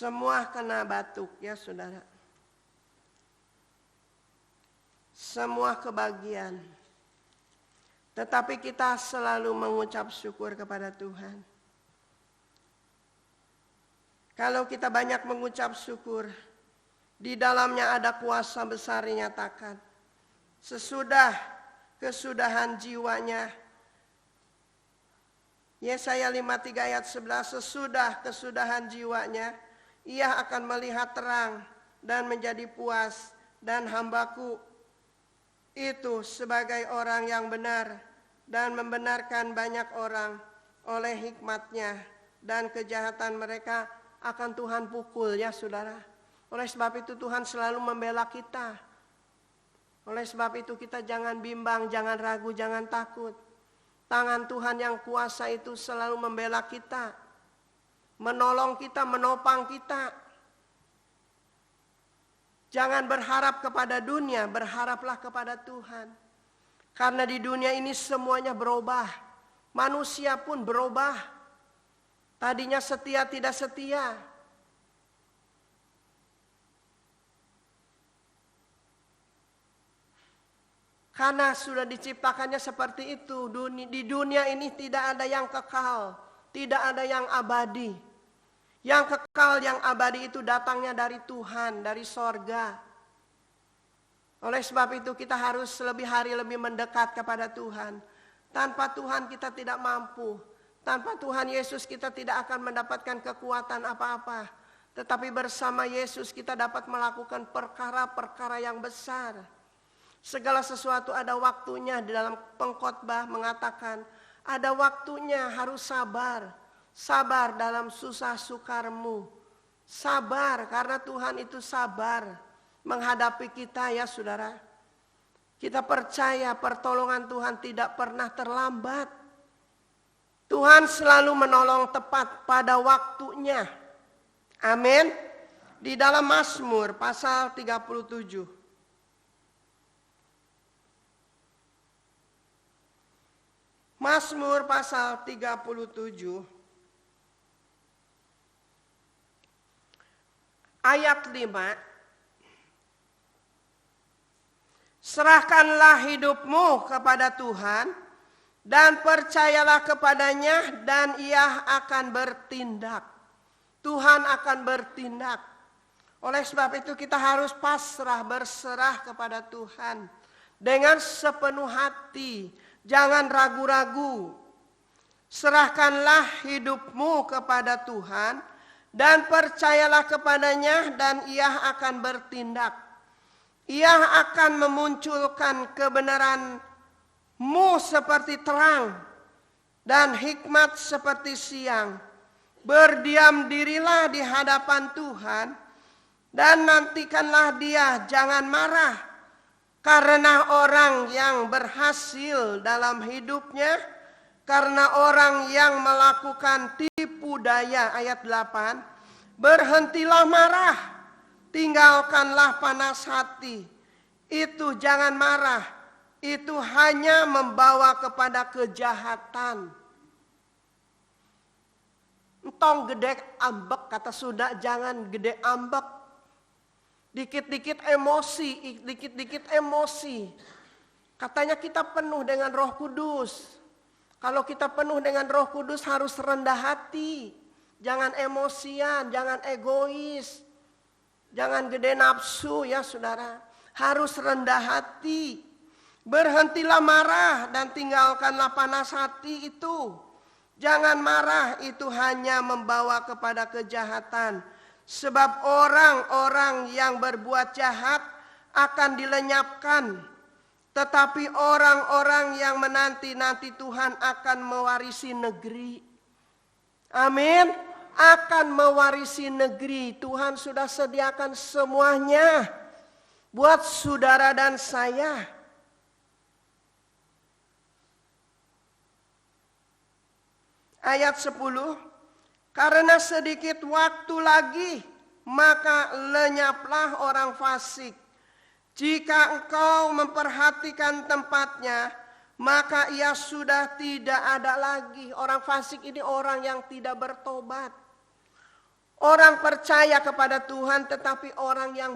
Semua kena batuk ya saudara. Semua kebagian. Tetapi kita selalu mengucap syukur kepada Tuhan. Kalau kita banyak mengucap syukur, di dalamnya ada kuasa besar dinyatakan. Sesudah kesudahan jiwanya. Yesaya 53 ayat 11, sesudah kesudahan jiwanya, ia akan melihat terang dan menjadi puas, dan hambaku itu sebagai orang yang benar dan membenarkan banyak orang oleh hikmatnya dan kejahatan mereka akan Tuhan pukul ya saudara. Oleh sebab itu Tuhan selalu membela kita. Oleh sebab itu kita jangan bimbang, jangan ragu, jangan takut. Tangan Tuhan yang kuasa itu selalu membela kita, menolong kita, menopang kita. Jangan berharap kepada dunia, berharaplah kepada Tuhan. Karena di dunia ini semuanya berubah. Manusia pun berubah. Tadinya setia tidak setia. Karena sudah diciptakannya seperti itu. Di dunia ini tidak ada yang kekal, tidak ada yang abadi. Yang kekal, yang abadi itu datangnya dari Tuhan, dari sorga. Oleh sebab itu kita harus lebih hari lebih mendekat kepada Tuhan. Tanpa Tuhan kita tidak mampu. Tanpa Tuhan Yesus kita tidak akan mendapatkan kekuatan apa-apa. Tetapi bersama Yesus kita dapat melakukan perkara-perkara yang besar. Segala sesuatu ada waktunya. Di dalam pengkhotbah mengatakan ada waktunya, harus sabar. Sabar dalam susah sukarmu. Sabar karena Tuhan itu sabar menghadapi kita ya saudara. Kita percaya pertolongan Tuhan tidak pernah terlambat. Tuhan selalu menolong tepat pada waktunya. Amin. Di dalam Mazmur pasal 37. Mazmur pasal 37 ayat 5. Serahkanlah hidupmu kepada Tuhan dan percayalah kepadanya dan Ia akan bertindak. Tuhan akan bertindak. Oleh sebab itu kita harus pasrah, berserah kepada Tuhan dengan sepenuh hati. Jangan ragu-ragu. Serahkanlah hidupmu kepada Tuhan dan percayalah kepadanya dan Ia akan bertindak. Ia akan memunculkan kebenaranmu seperti terang dan hikmat seperti siang. Berdiam dirilah di hadapan Tuhan dan nantikanlah Dia, jangan marah. Karena orang yang berhasil dalam hidupnya, karena orang yang melakukan tipu daya, ayat 8, berhentilah marah, tinggalkanlah panas hati. Itu jangan marah, itu hanya membawa kepada kejahatan. Entong gede ambek, kata sudah jangan gede ambek. Dikit-dikit emosi. Katanya kita penuh dengan Roh Kudus. Kalau kita penuh dengan Roh Kudus harus rendah hati. Jangan emosian, jangan egois. Jangan gede nafsu ya saudara. Harus rendah hati. Berhentilah marah dan tinggalkanlah panas hati itu. Jangan marah, itu hanya membawa kepada kejahatan. Sebab orang-orang yang berbuat jahat akan dilenyapkan. Tetapi orang-orang yang menanti-nanti Tuhan akan mewarisi negeri. Amin. Akan mewarisi negeri. Tuhan sudah sediakan semuanya buat saudara dan saya. Ayat 10. Karena sedikit waktu lagi, maka lenyaplah orang fasik. Jika engkau memperhatikan tempatnya, maka ia sudah tidak ada lagi. Orang fasik ini orang yang tidak bertobat. Orang percaya kepada Tuhan, tetapi orang yang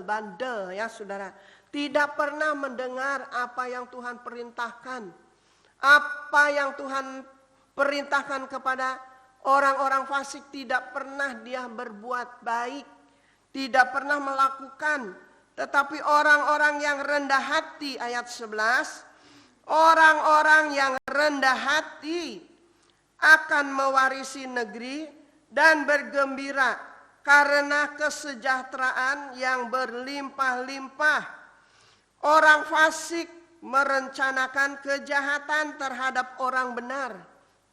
bandel ya saudara. Tidak pernah mendengar apa yang Tuhan perintahkan. Apa yang Tuhan perintahkan kepada orang-orang fasik, tidak pernah dia berbuat baik, tidak pernah melakukan. Tetapi orang-orang yang rendah hati, ayat 11, orang-orang yang rendah hati akan mewarisi negeri dan bergembira karena kesejahteraan yang berlimpah-limpah. Orang fasik merencanakan kejahatan terhadap orang benar,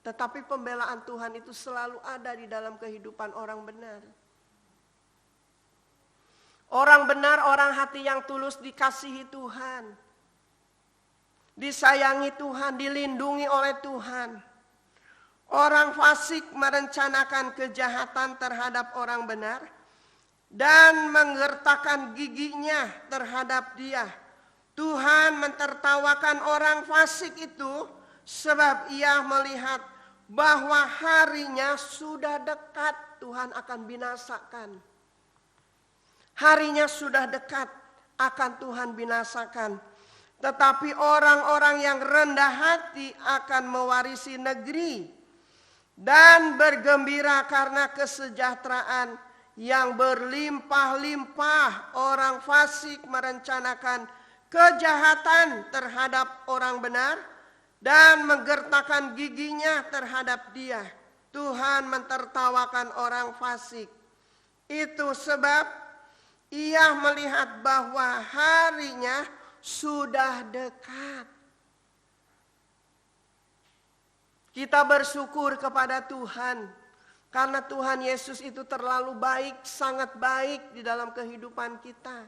Tetapi pembelaan Tuhan itu selalu ada di dalam kehidupan orang benar. Orang benar, orang hati yang tulus dikasihi Tuhan. Disayangi Tuhan, dilindungi oleh Tuhan. Orang fasik merencanakan kejahatan terhadap orang benar dan menggertakkan giginya terhadap dia. Tuhan mentertawakan orang fasik itu sebab ia melihat bahwa harinya sudah dekat Tuhan akan binasakan. Harinya sudah dekat akan Tuhan binasakan. Tetapi orang-orang yang rendah hati akan mewarisi negeri dan bergembira karena kesejahteraan yang berlimpah-limpah. Orang fasik merencanakan kejahatan terhadap orang benar dan menggertakkan giginya terhadap dia. Tuhan mentertawakan orang fasik. Itu sebab ia melihat bahwa harinya sudah dekat. Kita bersyukur kepada Tuhan karena Tuhan Yesus itu terlalu baik, sangat baik di dalam kehidupan kita.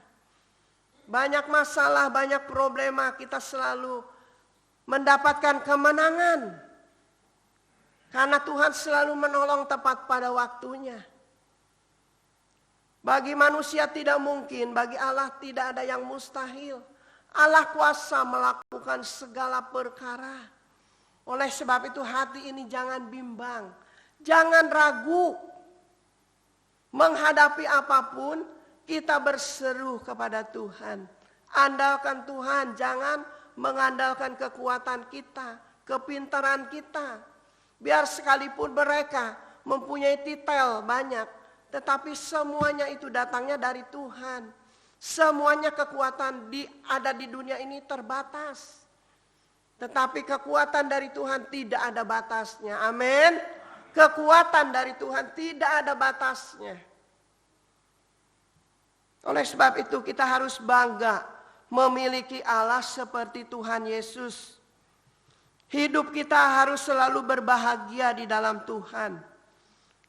Banyak masalah, banyak problema, kita selalu mendapatkan kemenangan. Karena Tuhan selalu menolong tepat pada waktunya. Bagi manusia tidak mungkin, bagi Allah tidak ada yang mustahil. Allah kuasa melakukan segala perkara. Oleh sebab itu hati ini jangan bimbang, jangan ragu. Menghadapi apapun, kita berseru kepada Tuhan. Andalkan Tuhan, jangan mengandalkan kekuatan kita, kepintaran kita. Biar sekalipun mereka mempunyai titel banyak, tetapi semuanya itu datangnya dari Tuhan. Semuanya kekuatan ada di dunia ini terbatas. Tetapi kekuatan dari Tuhan tidak ada batasnya. Amin. Kekuatan dari Tuhan tidak ada batasnya. Oleh sebab itu kita harus bangga memiliki Allah seperti Tuhan Yesus. Hidup kita harus selalu berbahagia di dalam Tuhan.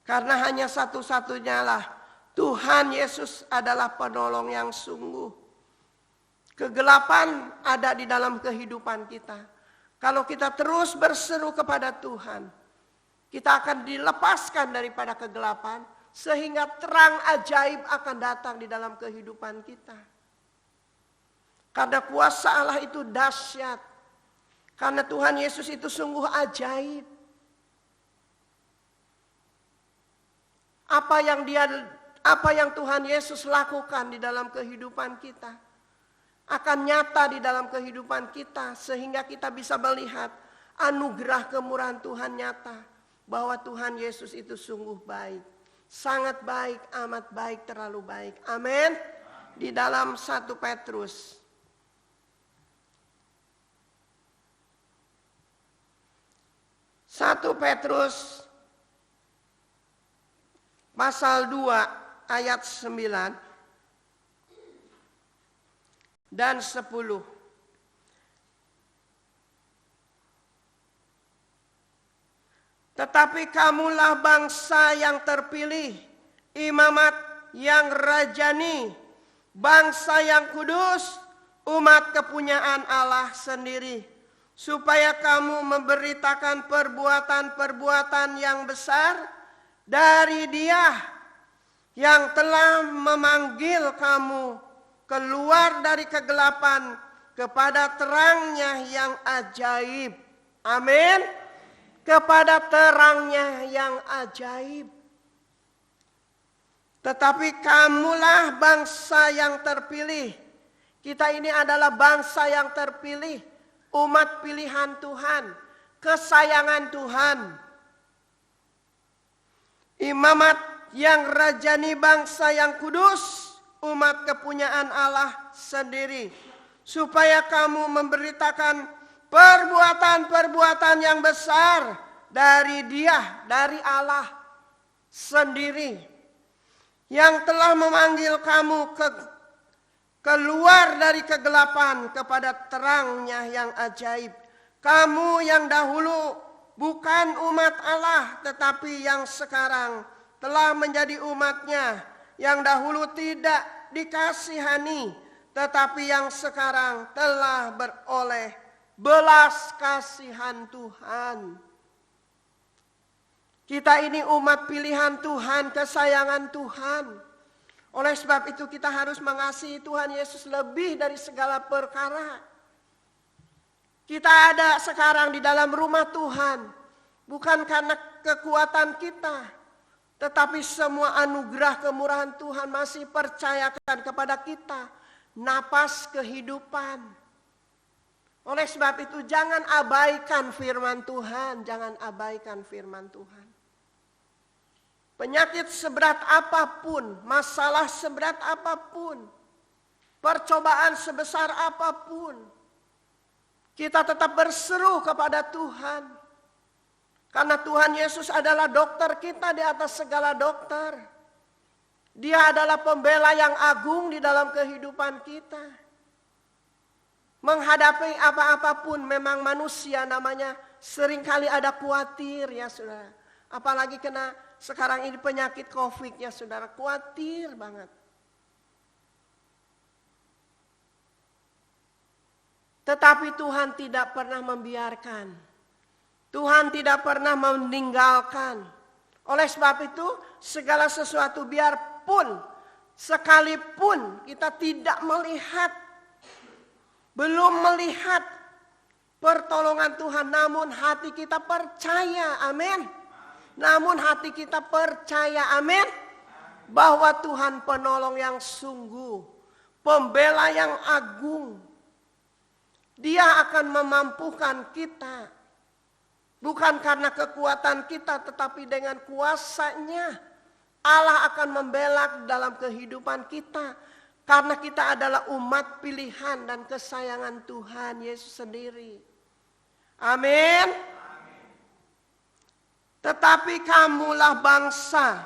Karena hanya satu-satunya lah Tuhan Yesus adalah penolong yang sungguh. Kegelapan ada di dalam kehidupan kita. Kalau kita terus berseru kepada Tuhan, kita akan dilepaskan daripada kegelapan, sehingga terang ajaib akan datang di dalam kehidupan kita. Karena kuasa Allah itu dahsyat. Karena Tuhan Yesus itu sungguh ajaib. Apa yang Tuhan Yesus lakukan di dalam kehidupan kita akan nyata di dalam kehidupan kita, sehingga kita bisa melihat anugerah kemurahan Tuhan nyata bahwa Tuhan Yesus itu sungguh baik, sangat baik, amat baik, terlalu baik. Amin. Di dalam 1 Petrus pasal 2 ayat 9 dan 10. Tetapi kamulah bangsa yang terpilih, imamat yang rajani, bangsa yang kudus, umat kepunyaan Allah sendiri, supaya kamu memberitakan perbuatan-perbuatan yang besar dari Dia yang telah memanggil kamu keluar dari kegelapan kepada terangnya yang ajaib. Amin. Kepada terangnya yang ajaib. Tetapi kamulah bangsa yang terpilih. Kita ini adalah bangsa yang terpilih. Umat pilihan Tuhan. Kesayangan Tuhan. Imamat yang rajani, bangsa yang kudus, umat kepunyaan Allah sendiri, supaya kamu memberitakan perbuatan-perbuatan yang besar dari Dia, dari Allah sendiri, yang telah memanggil kamu keluar dari kegelapan kepada terangnya yang ajaib. Kamu yang dahulu bukan umat Allah, tetapi yang sekarang telah menjadi umatnya, yang dahulu tidak dikasihani, tetapi yang sekarang telah beroleh belas kasihan Tuhan. Kita ini umat pilihan Tuhan, kesayangan Tuhan. Oleh sebab itu kita harus mengasihi Tuhan Yesus lebih dari segala perkara. Kita ada sekarang di dalam rumah Tuhan, bukan karena kekuatan kita, tetapi semua anugerah kemurahan Tuhan masih percayakan kepada kita napas kehidupan. Oleh sebab itu jangan abaikan firman Tuhan, jangan abaikan firman Tuhan. Penyakit seberat apapun, masalah seberat apapun, percobaan sebesar apapun, kita tetap berseru kepada Tuhan. Karena Tuhan Yesus adalah dokter kita di atas segala dokter. Dia adalah pembela yang agung di dalam kehidupan kita. Menghadapi apa-apapun memang manusia namanya seringkali ada khawatir ya saudara. Apalagi kena sekarang ini penyakit COVID ya saudara, khawatir banget. Tetapi Tuhan tidak pernah membiarkan. Tuhan tidak pernah meninggalkan. Oleh sebab itu segala sesuatu biarpun sekalipun kita tidak melihat, belum melihat pertolongan Tuhan, namun hati kita percaya, amin. Namun hati kita percaya, amin, bahwa Tuhan penolong yang sungguh, pembela yang agung. Dia akan memampukan kita. Bukan karena kekuatan kita, tetapi dengan kuasa-Nya. Allah akan membela dalam kehidupan kita. Karena kita adalah umat pilihan dan kesayangan Tuhan Yesus sendiri. Amin. Tetapi kamulah bangsa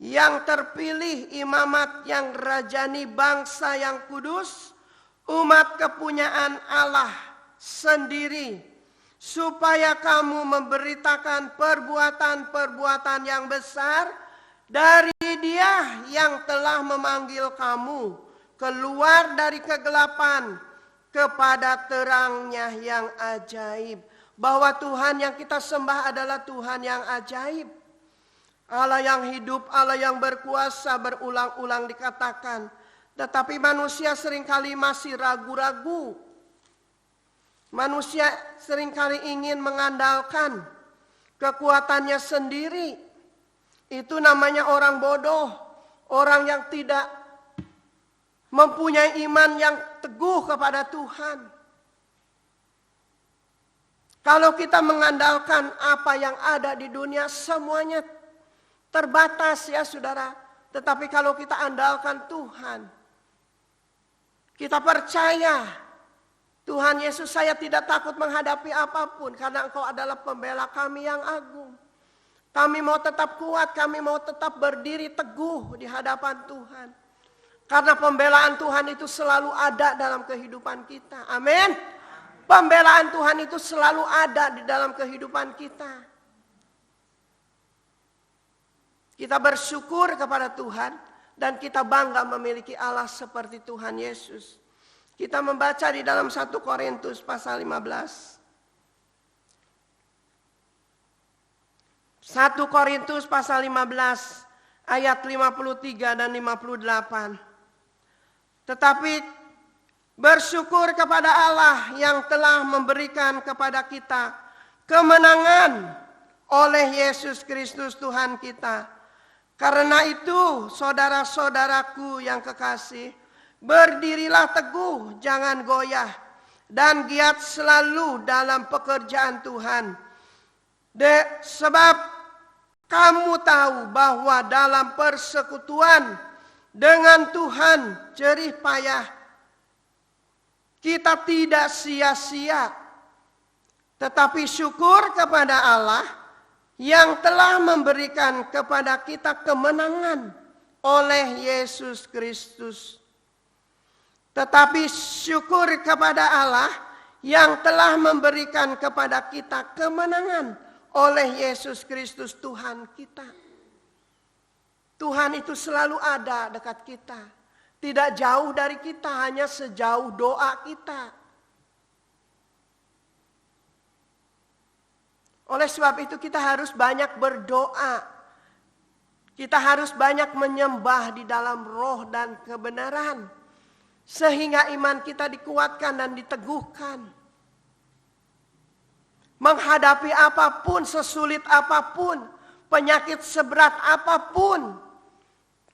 yang terpilih, imamat yang rajani, bangsa yang kudus, umat kepunyaan Allah sendiri, supaya kamu memberitakan perbuatan-perbuatan yang besar dari Dia yang telah memanggil kamu keluar dari kegelapan kepada terang-Nya yang ajaib. Bahwa Tuhan yang kita sembah adalah Tuhan yang ajaib. Allah yang hidup, Allah yang berkuasa, berulang-ulang dikatakan. Tetapi manusia seringkali masih ragu-ragu. Manusia seringkali ingin mengandalkan kekuatannya sendiri. Itu namanya orang bodoh. Orang yang tidak mempunyai iman yang teguh kepada Tuhan. Kalau kita mengandalkan apa yang ada di dunia, semuanya terbatas ya saudara. Tetapi kalau kita andalkan Tuhan, kita percaya, Tuhan Yesus, saya tidak takut menghadapi apapun, karena Engkau adalah pembela kami yang agung. Kami mau tetap kuat, kami mau tetap berdiri teguh di hadapan Tuhan. Karena pembelaan Tuhan itu selalu ada dalam kehidupan kita. Amin. Pembelaan Tuhan itu selalu ada di dalam kehidupan kita. Kita bersyukur kepada Tuhan dan kita bangga memiliki Allah seperti Tuhan Yesus. Kita membaca di dalam 1 Korintus pasal 15. 1 Korintus pasal 15 ayat 53 dan 58. Tetapi bersyukur kepada Allah yang telah memberikan kepada kita kemenangan oleh Yesus Kristus Tuhan kita. Karena itu saudara-saudaraku yang kekasih, berdirilah teguh, jangan goyah, dan giat selalu dalam pekerjaan Tuhan. Sebab kamu tahu bahwa dalam persekutuan dengan Tuhan jerih payah kita tidak sia-sia. Tetapi syukur kepada Allah yang telah memberikan kepada kita kemenangan oleh Yesus Kristus. Tetapi syukur kepada Allah yang telah memberikan kepada kita kemenangan oleh Yesus Kristus Tuhan kita. Tuhan itu selalu ada dekat kita. Tidak jauh dari kita, hanya sejauh doa kita. Oleh sebab itu kita harus banyak berdoa. Kita harus banyak menyembah di dalam roh dan kebenaran. Sehingga iman kita dikuatkan dan diteguhkan. Menghadapi apapun, sesulit apapun, penyakit seberat apapun.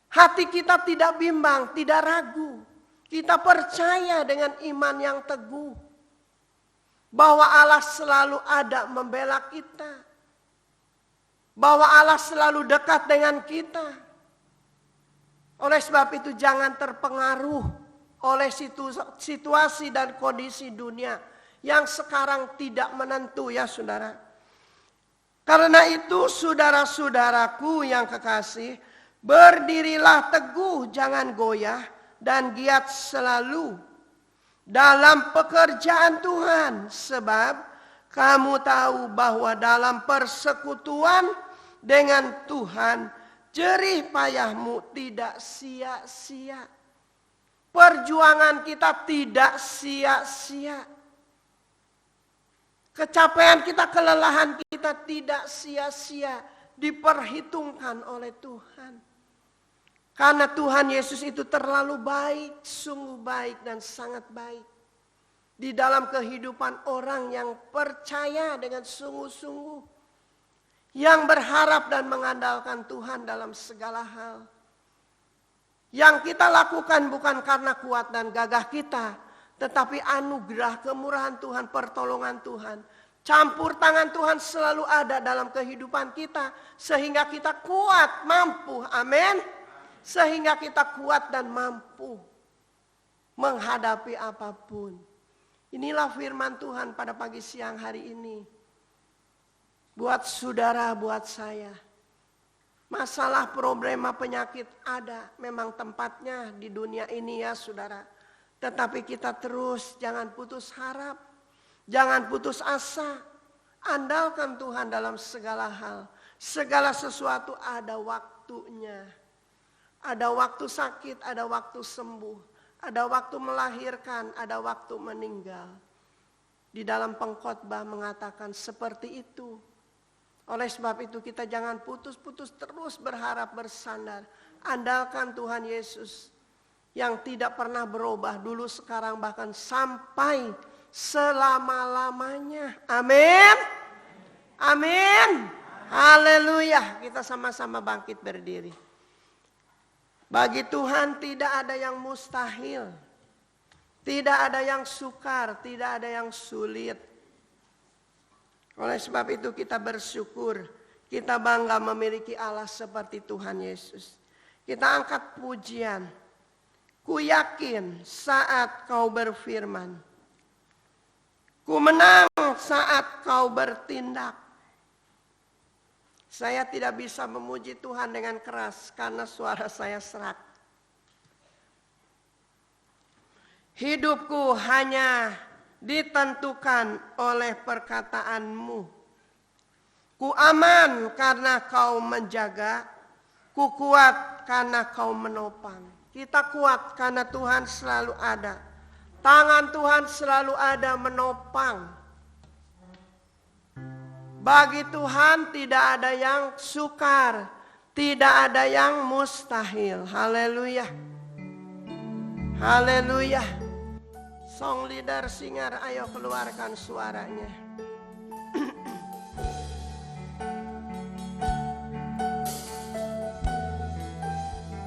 Hati kita tidak bimbang, tidak ragu. Kita percaya dengan iman yang teguh. Bahwa Allah selalu ada membela kita. Bahwa Allah selalu dekat dengan kita. Oleh sebab itu jangan terpengaruh oleh situasi dan kondisi dunia yang sekarang tidak menentu ya saudara. Karena itu saudara-saudaraku yang kekasih, berdirilah teguh, jangan goyah, dan giat selalu dalam pekerjaan Tuhan. Sebab kamu tahu bahwa dalam persekutuan dengan Tuhan, jerih payahmu tidak sia-sia. Perjuangan kita tidak sia-sia. Kecapean kita, kelelahan kita tidak sia-sia. Diperhitungkan oleh Tuhan. Karena Tuhan Yesus itu terlalu baik, sungguh baik dan sangat baik. Di dalam kehidupan orang yang percaya dengan sungguh-sungguh. Yang berharap dan mengandalkan Tuhan dalam segala hal. Yang kita lakukan bukan karena kuat dan gagah kita. Tetapi anugerah, kemurahan Tuhan, pertolongan Tuhan. Campur tangan Tuhan selalu ada dalam kehidupan kita. Sehingga kita kuat, mampu. Amin. Sehingga kita kuat dan mampu menghadapi apapun. Inilah firman Tuhan pada pagi siang hari ini. Buat saudara, buat saya. Masalah, problema, penyakit ada. Memang tempatnya di dunia ini ya saudara. Tetapi kita terus jangan putus harap. Jangan putus asa. Andalkan Tuhan dalam segala hal. Segala sesuatu ada waktunya. Ada waktu sakit, ada waktu sembuh. Ada waktu melahirkan, ada waktu meninggal. Di dalam pengkhotbah mengatakan seperti itu. Oleh sebab itu kita jangan putus-putus terus berharap bersandar. Andalkan Tuhan Yesus yang tidak pernah berubah dulu, sekarang, bahkan sampai selama-lamanya. Amin. Amin. Haleluya. Kita sama-sama bangkit berdiri. Bagi Tuhan tidak ada yang mustahil. Tidak ada yang sukar, tidak ada yang sulit. Oleh sebab itu kita bersyukur. Kita bangga memiliki Allah seperti Tuhan Yesus. Kita angkat pujian. Ku yakin saat kau berfirman. Ku menang saat kau bertindak. Saya tidak bisa memuji Tuhan dengan keras karena suara saya serak. Hidupku hanya ditentukan oleh perkataanmu. Ku aman karena kau menjaga. Ku kuat karena kau menopang. Kita kuat karena Tuhan selalu ada. Tangan Tuhan selalu ada menopang. Bagi Tuhan tidak ada yang sukar, tidak ada yang mustahil. Haleluya. Haleluya. Song leader, singer, ayo keluarkan suaranya.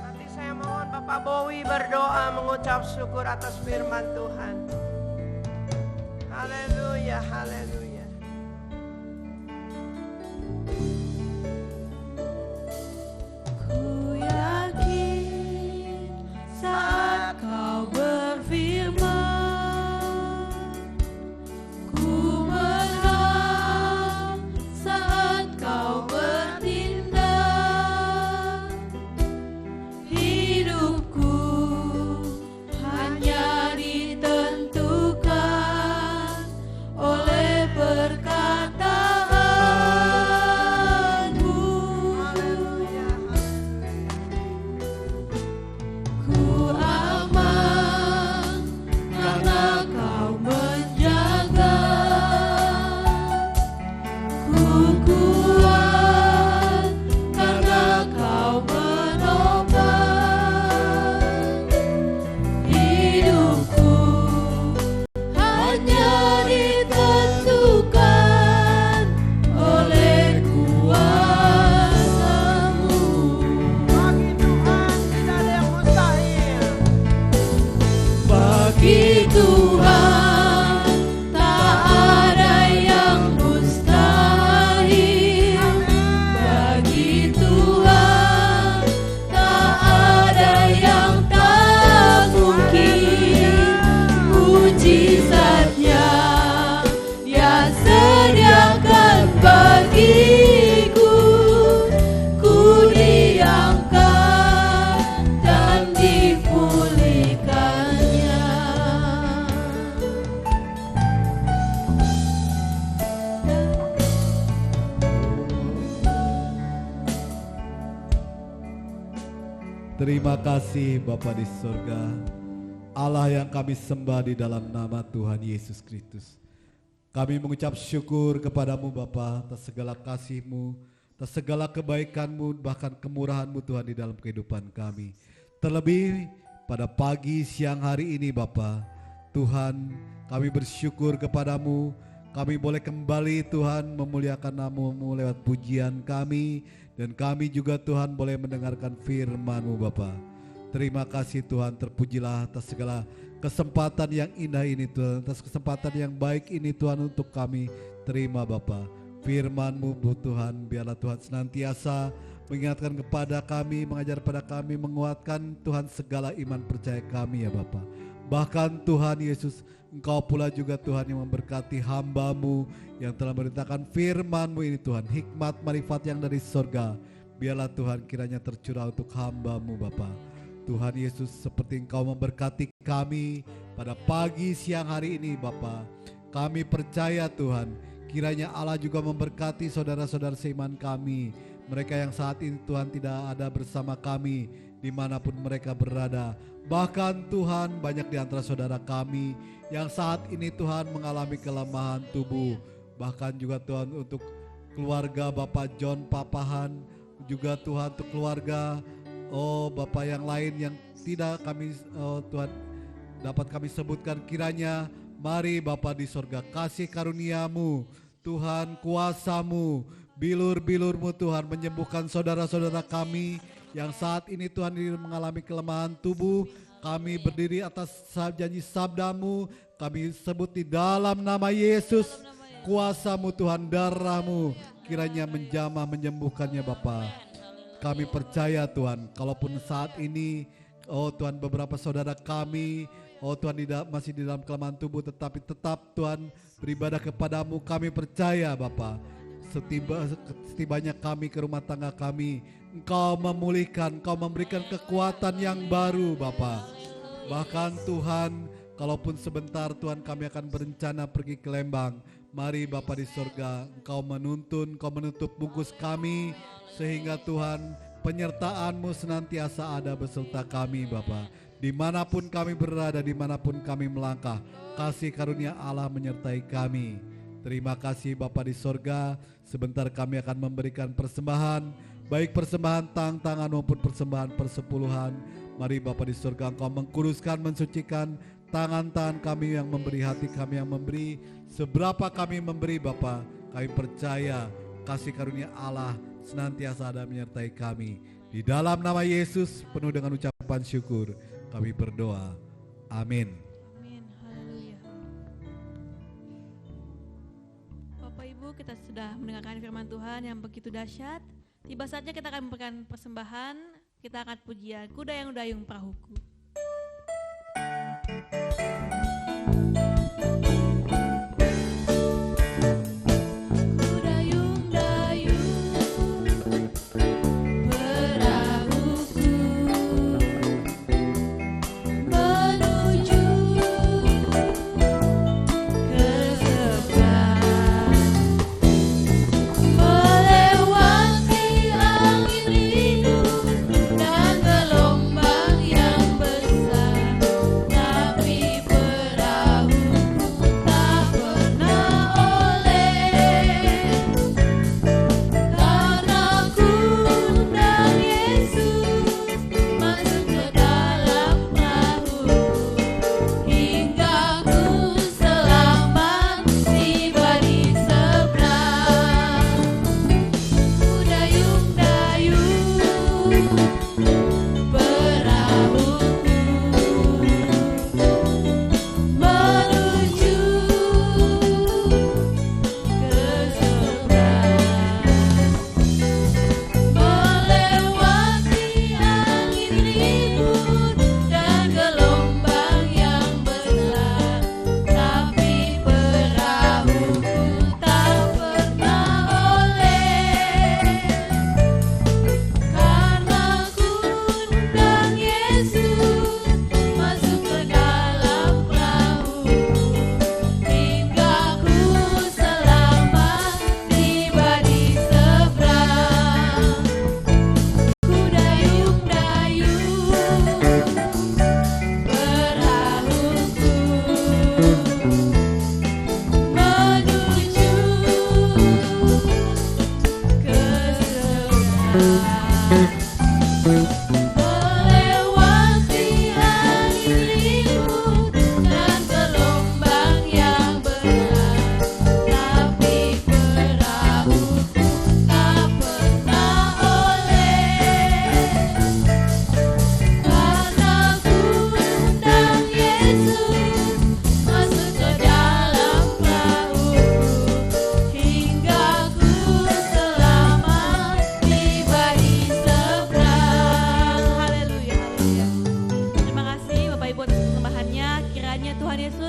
Nanti saya mohon Bapak Bowie berdoa mengucap syukur atas firman Tuhan. Haleluya, haleluya. Saat kau berfirman, ku menang. Saat kau bertindak, hidupku hanya ditentukan Terima kasih Bapa di surga, Allah yang kami sembah di dalam nama Tuhan Yesus Kristus. Kami mengucap syukur kepadamu Bapa atas segala kasih-Mu, atas segala kebaikan-Mu, bahkan kemurahan-Mu Tuhan di dalam kehidupan kami. Terlebih pada pagi siang hari ini Bapa, Tuhan kami bersyukur kepadamu. Kami boleh kembali Tuhan memuliakan nama-Mu lewat pujian kami. Dan kami juga Tuhan boleh mendengarkan firman-Mu Bapa. Terima kasih Tuhan, terpujilah atas segala kesempatan yang indah ini Tuhan. Atas kesempatan yang baik ini Tuhan untuk kami terima Bapa. Firman-Mu Tuhan, biarlah Tuhan senantiasa mengingatkan kepada kami, mengajar pada kami, menguatkan Tuhan segala iman percaya kami ya Bapa. Bahkan Tuhan Yesus, Engkau pula juga Tuhan yang memberkati hamba-Mu yang telah memberitakan firman-Mu ini Tuhan. Hikmat marifat yang dari surga, biarlah Tuhan kiranya tercurah untuk hamba-Mu Bapa. Tuhan Yesus, seperti Engkau memberkati kami pada pagi siang hari ini Bapa. Kami percaya Tuhan, kiranya Allah juga memberkati saudara-saudara seiman kami. Mereka yang saat ini Tuhan tidak ada bersama kami dimanapun mereka berada. Bahkan Tuhan, banyak di antara saudara kami yang saat ini Tuhan mengalami kelemahan tubuh. Bahkan juga Tuhan untuk keluarga Bapak John Papahan, juga Tuhan untuk keluarga Bapak yang lain yang tidak kami Tuhan dapat kami sebutkan. Kiranya mari Bapa di sorga, kasih karunia-Mu Tuhan, kuasa-Mu, bilur-bilur-Mu Tuhan menyembuhkan saudara-saudara kami yang saat ini Tuhan mengalami kelemahan tubuh. Kami berdiri atas janji sabda-Mu, kami sebut di dalam nama Yesus, kuasa-Mu Tuhan, darah-Mu kiranya menjamah menyembuhkannya Bapa. Kami percaya Tuhan, kalaupun saat ini Tuhan beberapa saudara kami Tuhan masih di dalam kelemahan tubuh, tetapi tetap Tuhan beribadah kepadamu. Kami percaya Bapa, setibanya kami ke rumah tangga kami, Engkau memulihkan, Engkau memberikan kekuatan yang baru Bapa. Bahkan Tuhan, kalaupun sebentar Tuhan kami akan berencana pergi ke Lembang, mari Bapa di sorga, Engkau menuntun, Engkau menutup bungkus kami, sehingga Tuhan penyertaan-Mu senantiasa ada beserta kami Bapa. Dimanapun kami berada, dimanapun kami melangkah, kasih karunia Allah menyertai kami. Terima kasih Bapa di sorga. Sebentar kami akan memberikan persembahan, baik persembahan tangan maupun persembahan persepuluhan. Mari Bapa di sorga, Engkau mengkuduskan, mensucikan tangan-tangan kami yang memberi, hati kami yang memberi. Seberapa kami memberi Bapa, kami percaya kasih karunia Allah senantiasa ada menyertai kami. Di dalam nama Yesus, penuh dengan ucapan syukur, kami berdoa. Amin. Amin. Haleluya. Bapak Ibu, kita sudah mendengarkan firman Tuhan yang begitu dahsyat. Tiba saatnya kita akan memberikan persembahan. Kita akan pujian Kuda yang Dayung Perahuku. Melewati angin rindu dan gelombang yang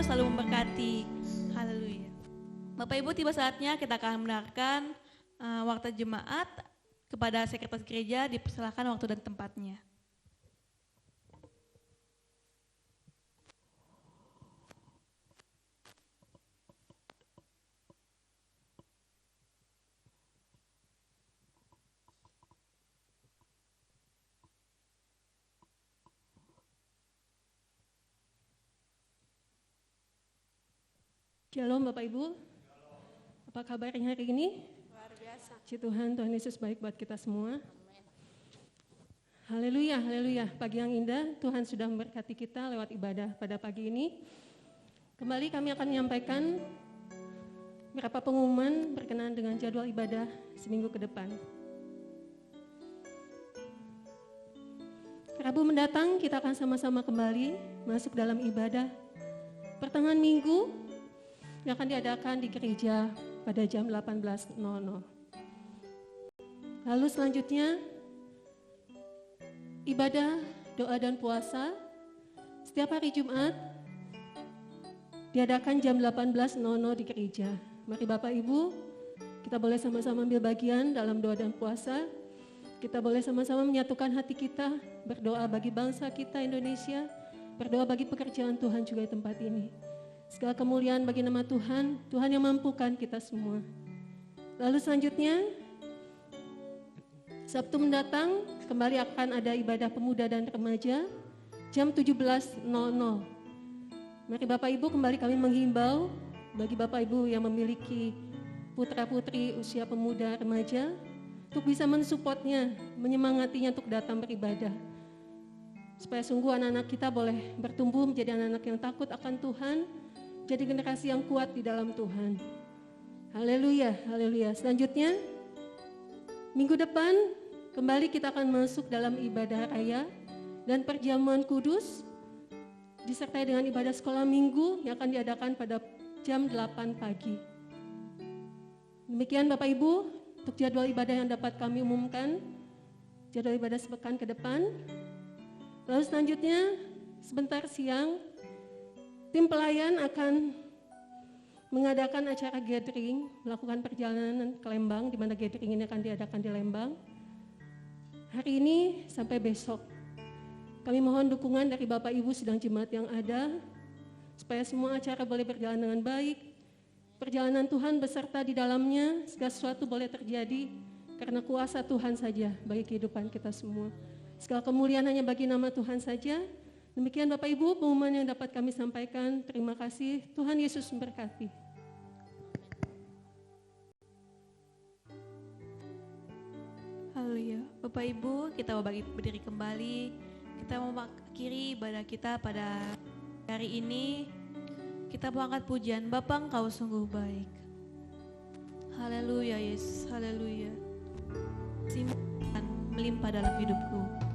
selalu memberkati. Haleluya. Bapak Ibu, tiba saatnya kita akan mendengarkan waktu jemaat. Kepada sekretaris gereja dipersilakan waktu dan tempatnya. Shalom Bapak Ibu, apa kabarnya hari ini? Luar biasa. Puji Tuhan, Tuhan Yesus baik buat kita semua. Haleluya, haleluya. Pagi yang indah, Tuhan sudah memberkati kita lewat ibadah pada pagi ini. Kembali kami akan menyampaikan beberapa pengumuman berkenaan dengan jadwal ibadah seminggu ke depan. Rabu mendatang kita akan sama-sama kembali masuk dalam ibadah pertengahan minggu yang akan diadakan di gereja pada jam 18.00. Lalu selanjutnya, ibadah, doa dan puasa setiap hari Jumat diadakan jam 18.00 di gereja. Mari Bapak Ibu, kita boleh sama-sama ambil bagian dalam doa dan puasa. Kita boleh sama-sama menyatukan hati kita, berdoa bagi bangsa kita Indonesia, berdoa bagi pekerjaan Tuhan juga di tempat ini. Segala kemuliaan bagi nama Tuhan, Tuhan yang mampukan kita semua. Lalu selanjutnya, Sabtu mendatang kembali akan ada ibadah pemuda dan remaja jam 17.00. Mari Bapak Ibu, kembali kami menghimbau bagi Bapak Ibu yang memiliki putra-putri usia pemuda remaja untuk bisa mensupportnya, menyemangatinya untuk datang beribadah. Supaya sungguh anak-anak kita boleh bertumbuh menjadi anak-anak yang takut akan Tuhan, jadi generasi yang kuat di dalam Tuhan. Haleluya, haleluya. Selanjutnya, minggu depan kembali kita akan masuk dalam ibadah raya dan perjamuan kudus, disertai dengan ibadah sekolah minggu yang akan diadakan pada jam 8 pagi. Demikian Bapak Ibu, untuk jadwal ibadah yang dapat kami umumkan, jadwal ibadah sepekan ke depan. Lalu selanjutnya, sebentar siang, tim pelayan akan mengadakan acara gathering, melakukan perjalanan ke Lembang, di mana gathering ini akan diadakan di Lembang. Hari ini sampai besok. Kami mohon dukungan dari Bapak Ibu sidang jemaat yang ada, supaya semua acara boleh berjalan dengan baik. Perjalanan Tuhan beserta di dalamnya, segala sesuatu boleh terjadi karena kuasa Tuhan saja bagi kehidupan kita semua. Segala kemuliaan hanya bagi nama Tuhan saja. Demikian Bapak Ibu pengumuman yang dapat kami sampaikan. Terima kasih. Tuhan Yesus memberkati. Haleluya. Bapak Ibu, kita mau berdiri kembali. Kita mau mengakhiri ibadah kita pada hari ini. Kita mau angkat pujian, Bapa Engkau sungguh baik. Haleluya Yesus, haleluya. Simpan melimpah dalam hidupku. Bapa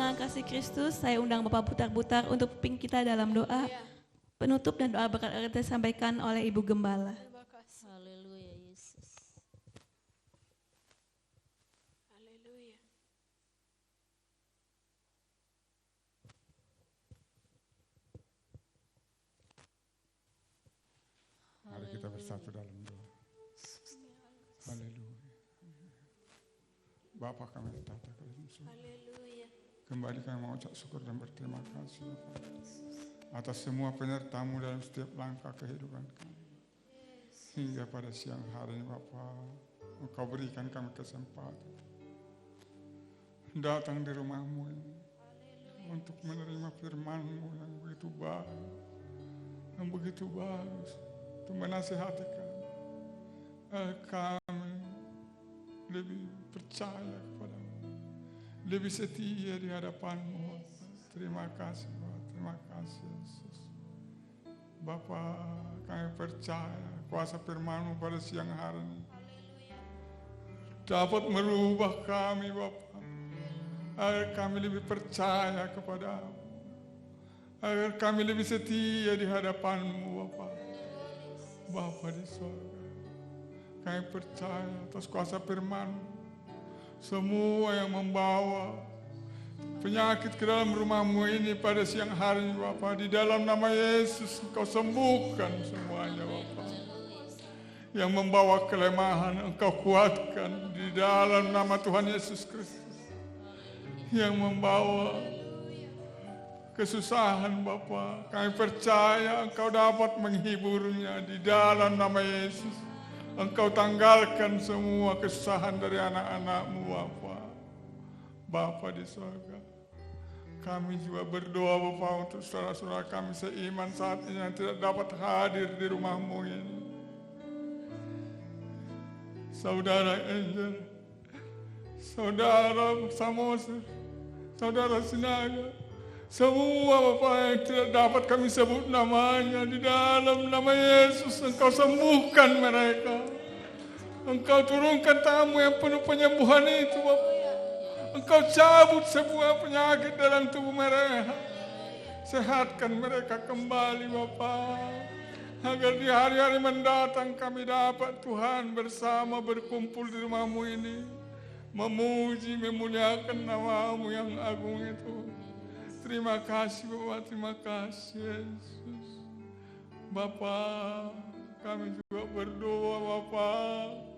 nama kasih Kristus, saya undang Bapak Butar-Butar untuk pimpin kita dalam doa penutup dan doa berkat yang disampaikan oleh Ibu Gembala. Haleluya Yesus. Haleluya. Mari kita bersatu dalam doa. Haleluya. Bapa kami bertata ke dalam surga. Kembali kami mengucap syukur dan berterima kasih Bapa, atas semua penyertamu dalam setiap langkah kehidupan kami. Hingga pada siang hari ini Bapa, Engkau berikan kami kesempatan datang di rumah-Mu ini untuk menerima firman-Mu yang begitu baik, yang begitu bagus, untuk menasihati kami. Kami lebih percaya kepada-Mu, lebih setia di hadapan-Mu. Terima kasih Bapak, terima kasih Yesus. Bapa, kami percaya kuasa firman-Mu pada siang hari ini dapat merubah kami Bapa, agar kami lebih percaya kepada-Mu, agar kami lebih setia di hadapan-Mu Bapa. Bapa di surga, kami percaya atas kuasa firman-Mu, semua yang membawa penyakit ke dalam rumah-Mu ini pada siang hari ini Bapa, di dalam nama Yesus Engkau sembuhkan semuanya Bapa. Yang membawa kelemahan Engkau kuatkan di dalam nama Tuhan Yesus Kristus. Yang membawa kesusahan Bapa, kami percaya Engkau dapat menghiburnya di dalam nama Yesus. Engkau tanggalkan semua kesusahan dari anak-anak-Mu Bapa. Bapa di surga, kami juga berdoa Bapa untuk saudara-saudara kami seiman saat ini yang tidak dapat hadir di rumah-Mu ini. Saudara Angel, Saudara Samosa, Saudara Sinaga, semua Bapak yang tidak dapat kami sebut namanya, di dalam nama Yesus Engkau sembuhkan mereka. Engkau turunkan tamu yang penuh penyembuhan itu Bapak. Engkau cabut semua penyakit dalam tubuh mereka. Sehatkan mereka kembali Bapak. Agar di hari-hari mendatang kami dapat Tuhan bersama berkumpul di rumah-Mu ini, memuji, memuliakan nama-Mu yang agung itu. Terima kasih Bapak, terima kasih Yesus. Bapak, kami juga berdoa Bapak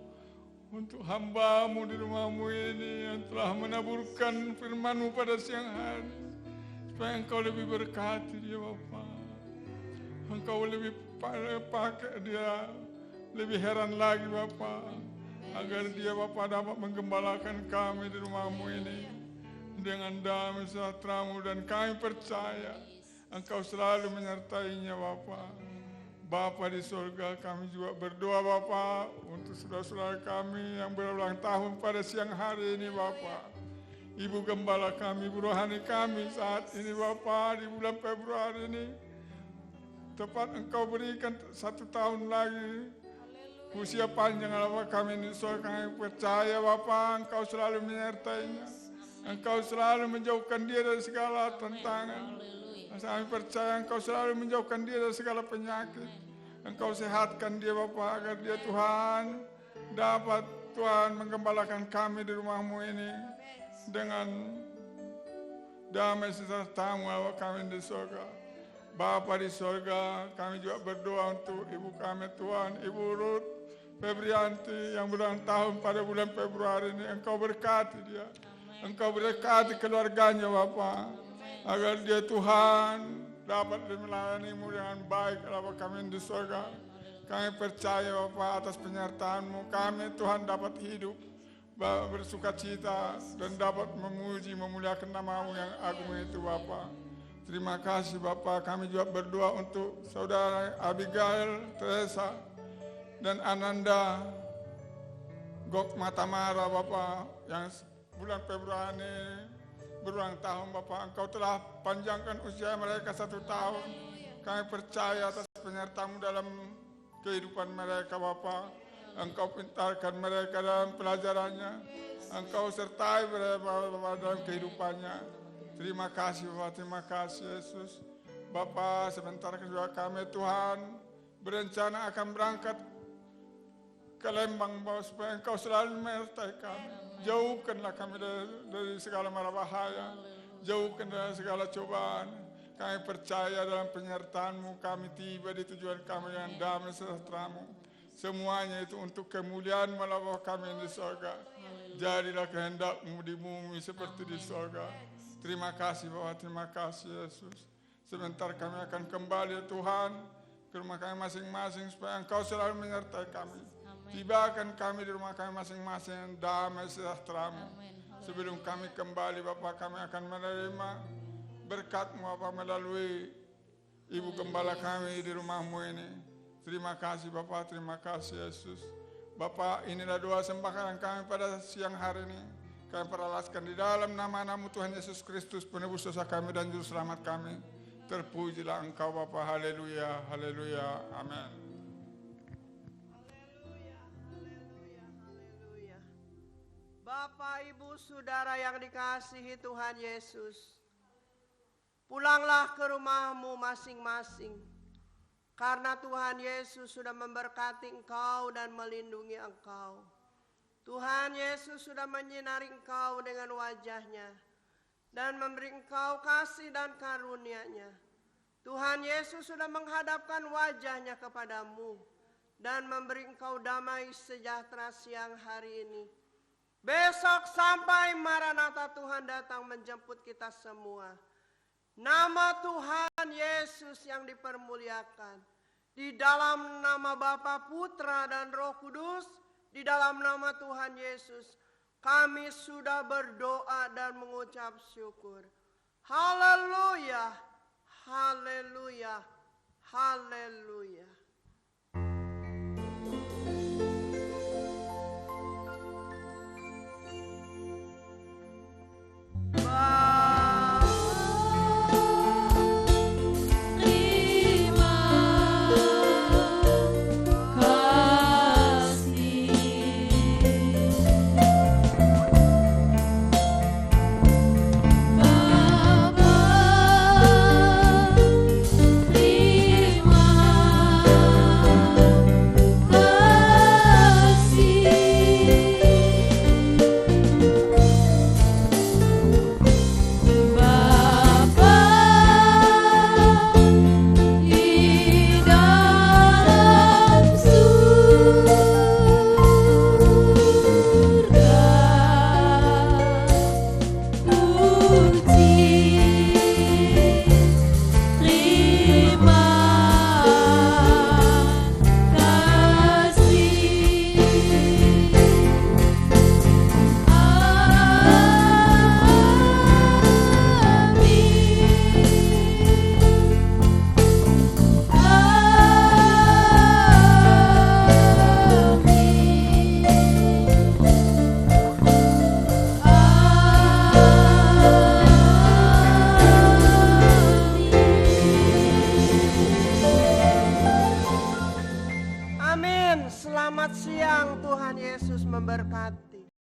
untuk hamba-Mu di rumah-Mu ini yang telah menaburkan firman-Mu pada siang hari, supaya Engkau lebih berkati dia Bapak. Engkau lebih pakai dia lebih heran lagi Bapak, agar dia Bapak dapat menggembalakan kami di rumah-Mu ini dengan damai sejahtera-Mu, dan kami percaya Engkau selalu menyertainya Bapak. Bapa di surga, kami juga berdoa Bapak untuk saudara-saudara kami yang berulang tahun pada siang hari ini Bapak. Ibu Gembala kami, Ibu Rohani kami saat ini Bapak, di bulan Februari ini tepat Engkau berikan 1 tahun lagi usia panjang Bapak kami ini. Kami percaya Bapak Engkau selalu menyertainya, Engkau selalu menjauhkan dia dari segala tantangan. Kami percaya Engkau selalu menjauhkan dia dari segala penyakit. Engkau sehatkan dia Bapak, agar dia Tuhan dapat Tuhan menggembalakan kami di rumah-Mu ini dengan damai sejahtera-Mu Bapak kami di surga. Bapa di surga, kami juga berdoa untuk ibu kami Tuhan, Ibu Ruth Febrianti yang berulang tahun pada bulan Februari ini. Engkau berkati dia, Engkau berkati keluarganya Bapa, agar dia Tuhan dapat melayani-Mu dengan baik Bapa kami di surga. Kami percaya Bapa atas penyertaan-Mu, kami Tuhan dapat hidup bersuka cita dan dapat memuji memuliakan nama-Mu yang agung itu Bapa. Terima kasih Bapak. Kami juga berdoa untuk saudara Abigail, Teresa, dan Ananda Gok Matamara Bapak, yang bulan Februari berulang tahun Bapak. Engkau telah panjangkan usia mereka 1 tahun. Kami percaya atas penyertaan-Mu dalam kehidupan mereka Bapak. Engkau pintarkan mereka dalam pelajarannya, Engkau sertai mereka Bapak dalam kehidupannya. Terima kasih Bapak, terima kasih Yesus. Bapak, sebentar juga kami Tuhan berencana akan berangkat ke Lembang Bapak, supaya Engkau selalu menyertai kami. Jauhkanlah kami dari segala mara bahaya, jauhkan dari segala cobaan. Kami percaya dalam penyertaan-Mu kami tiba di tujuan kami dengan damai sejahtera-Mu. Semuanya itu untuk kemuliaan Bapa kami yang di sorga. Jadilah kehendak-Mu di bumi seperti di sorga. Terima kasih Bapak, terima kasih Yesus. Sebentar kami akan kembali ya Tuhan ke rumah kami masing-masing supaya Engkau selalu menyertai kami. Tibakan kami di rumah kami masing-masing yang damai sejahtera-Mu. Sebelum kami kembali Bapak, kami akan menerima berkat-Mu Bapak melalui Ibu Gembala kami di rumah-Mu ini. Terima kasih Bapak, terima kasih Yesus. Bapak, inilah doa sembahyang kami pada siang hari ini. Kami peralaskan di dalam nama-Mu Tuhan Yesus Kristus, penebus dosa kami dan juru selamat kami. Terpujilah Engkau Bapa, haleluya, haleluya, amin. Haleluya, haleluya, haleluya. Bapak, Ibu, Saudara yang dikasihi Tuhan Yesus, pulanglah ke rumahmu masing-masing, karena Tuhan Yesus sudah memberkati engkau dan melindungi engkau. Tuhan Yesus sudah menyinari engkau dengan wajah-Nya dan memberi engkau kasih dan karunia-Nya. Tuhan Yesus sudah menghadapkan wajah-Nya kepadamu dan memberi engkau damai sejahtera siang hari ini. Besok sampai Maranatha Tuhan datang menjemput kita semua. Nama Tuhan Yesus yang dipermuliakan. Di dalam nama Bapa, Putra dan Roh Kudus, di dalam nama Tuhan Yesus, kami sudah berdoa dan mengucap syukur. Haleluya, haleluya, haleluya.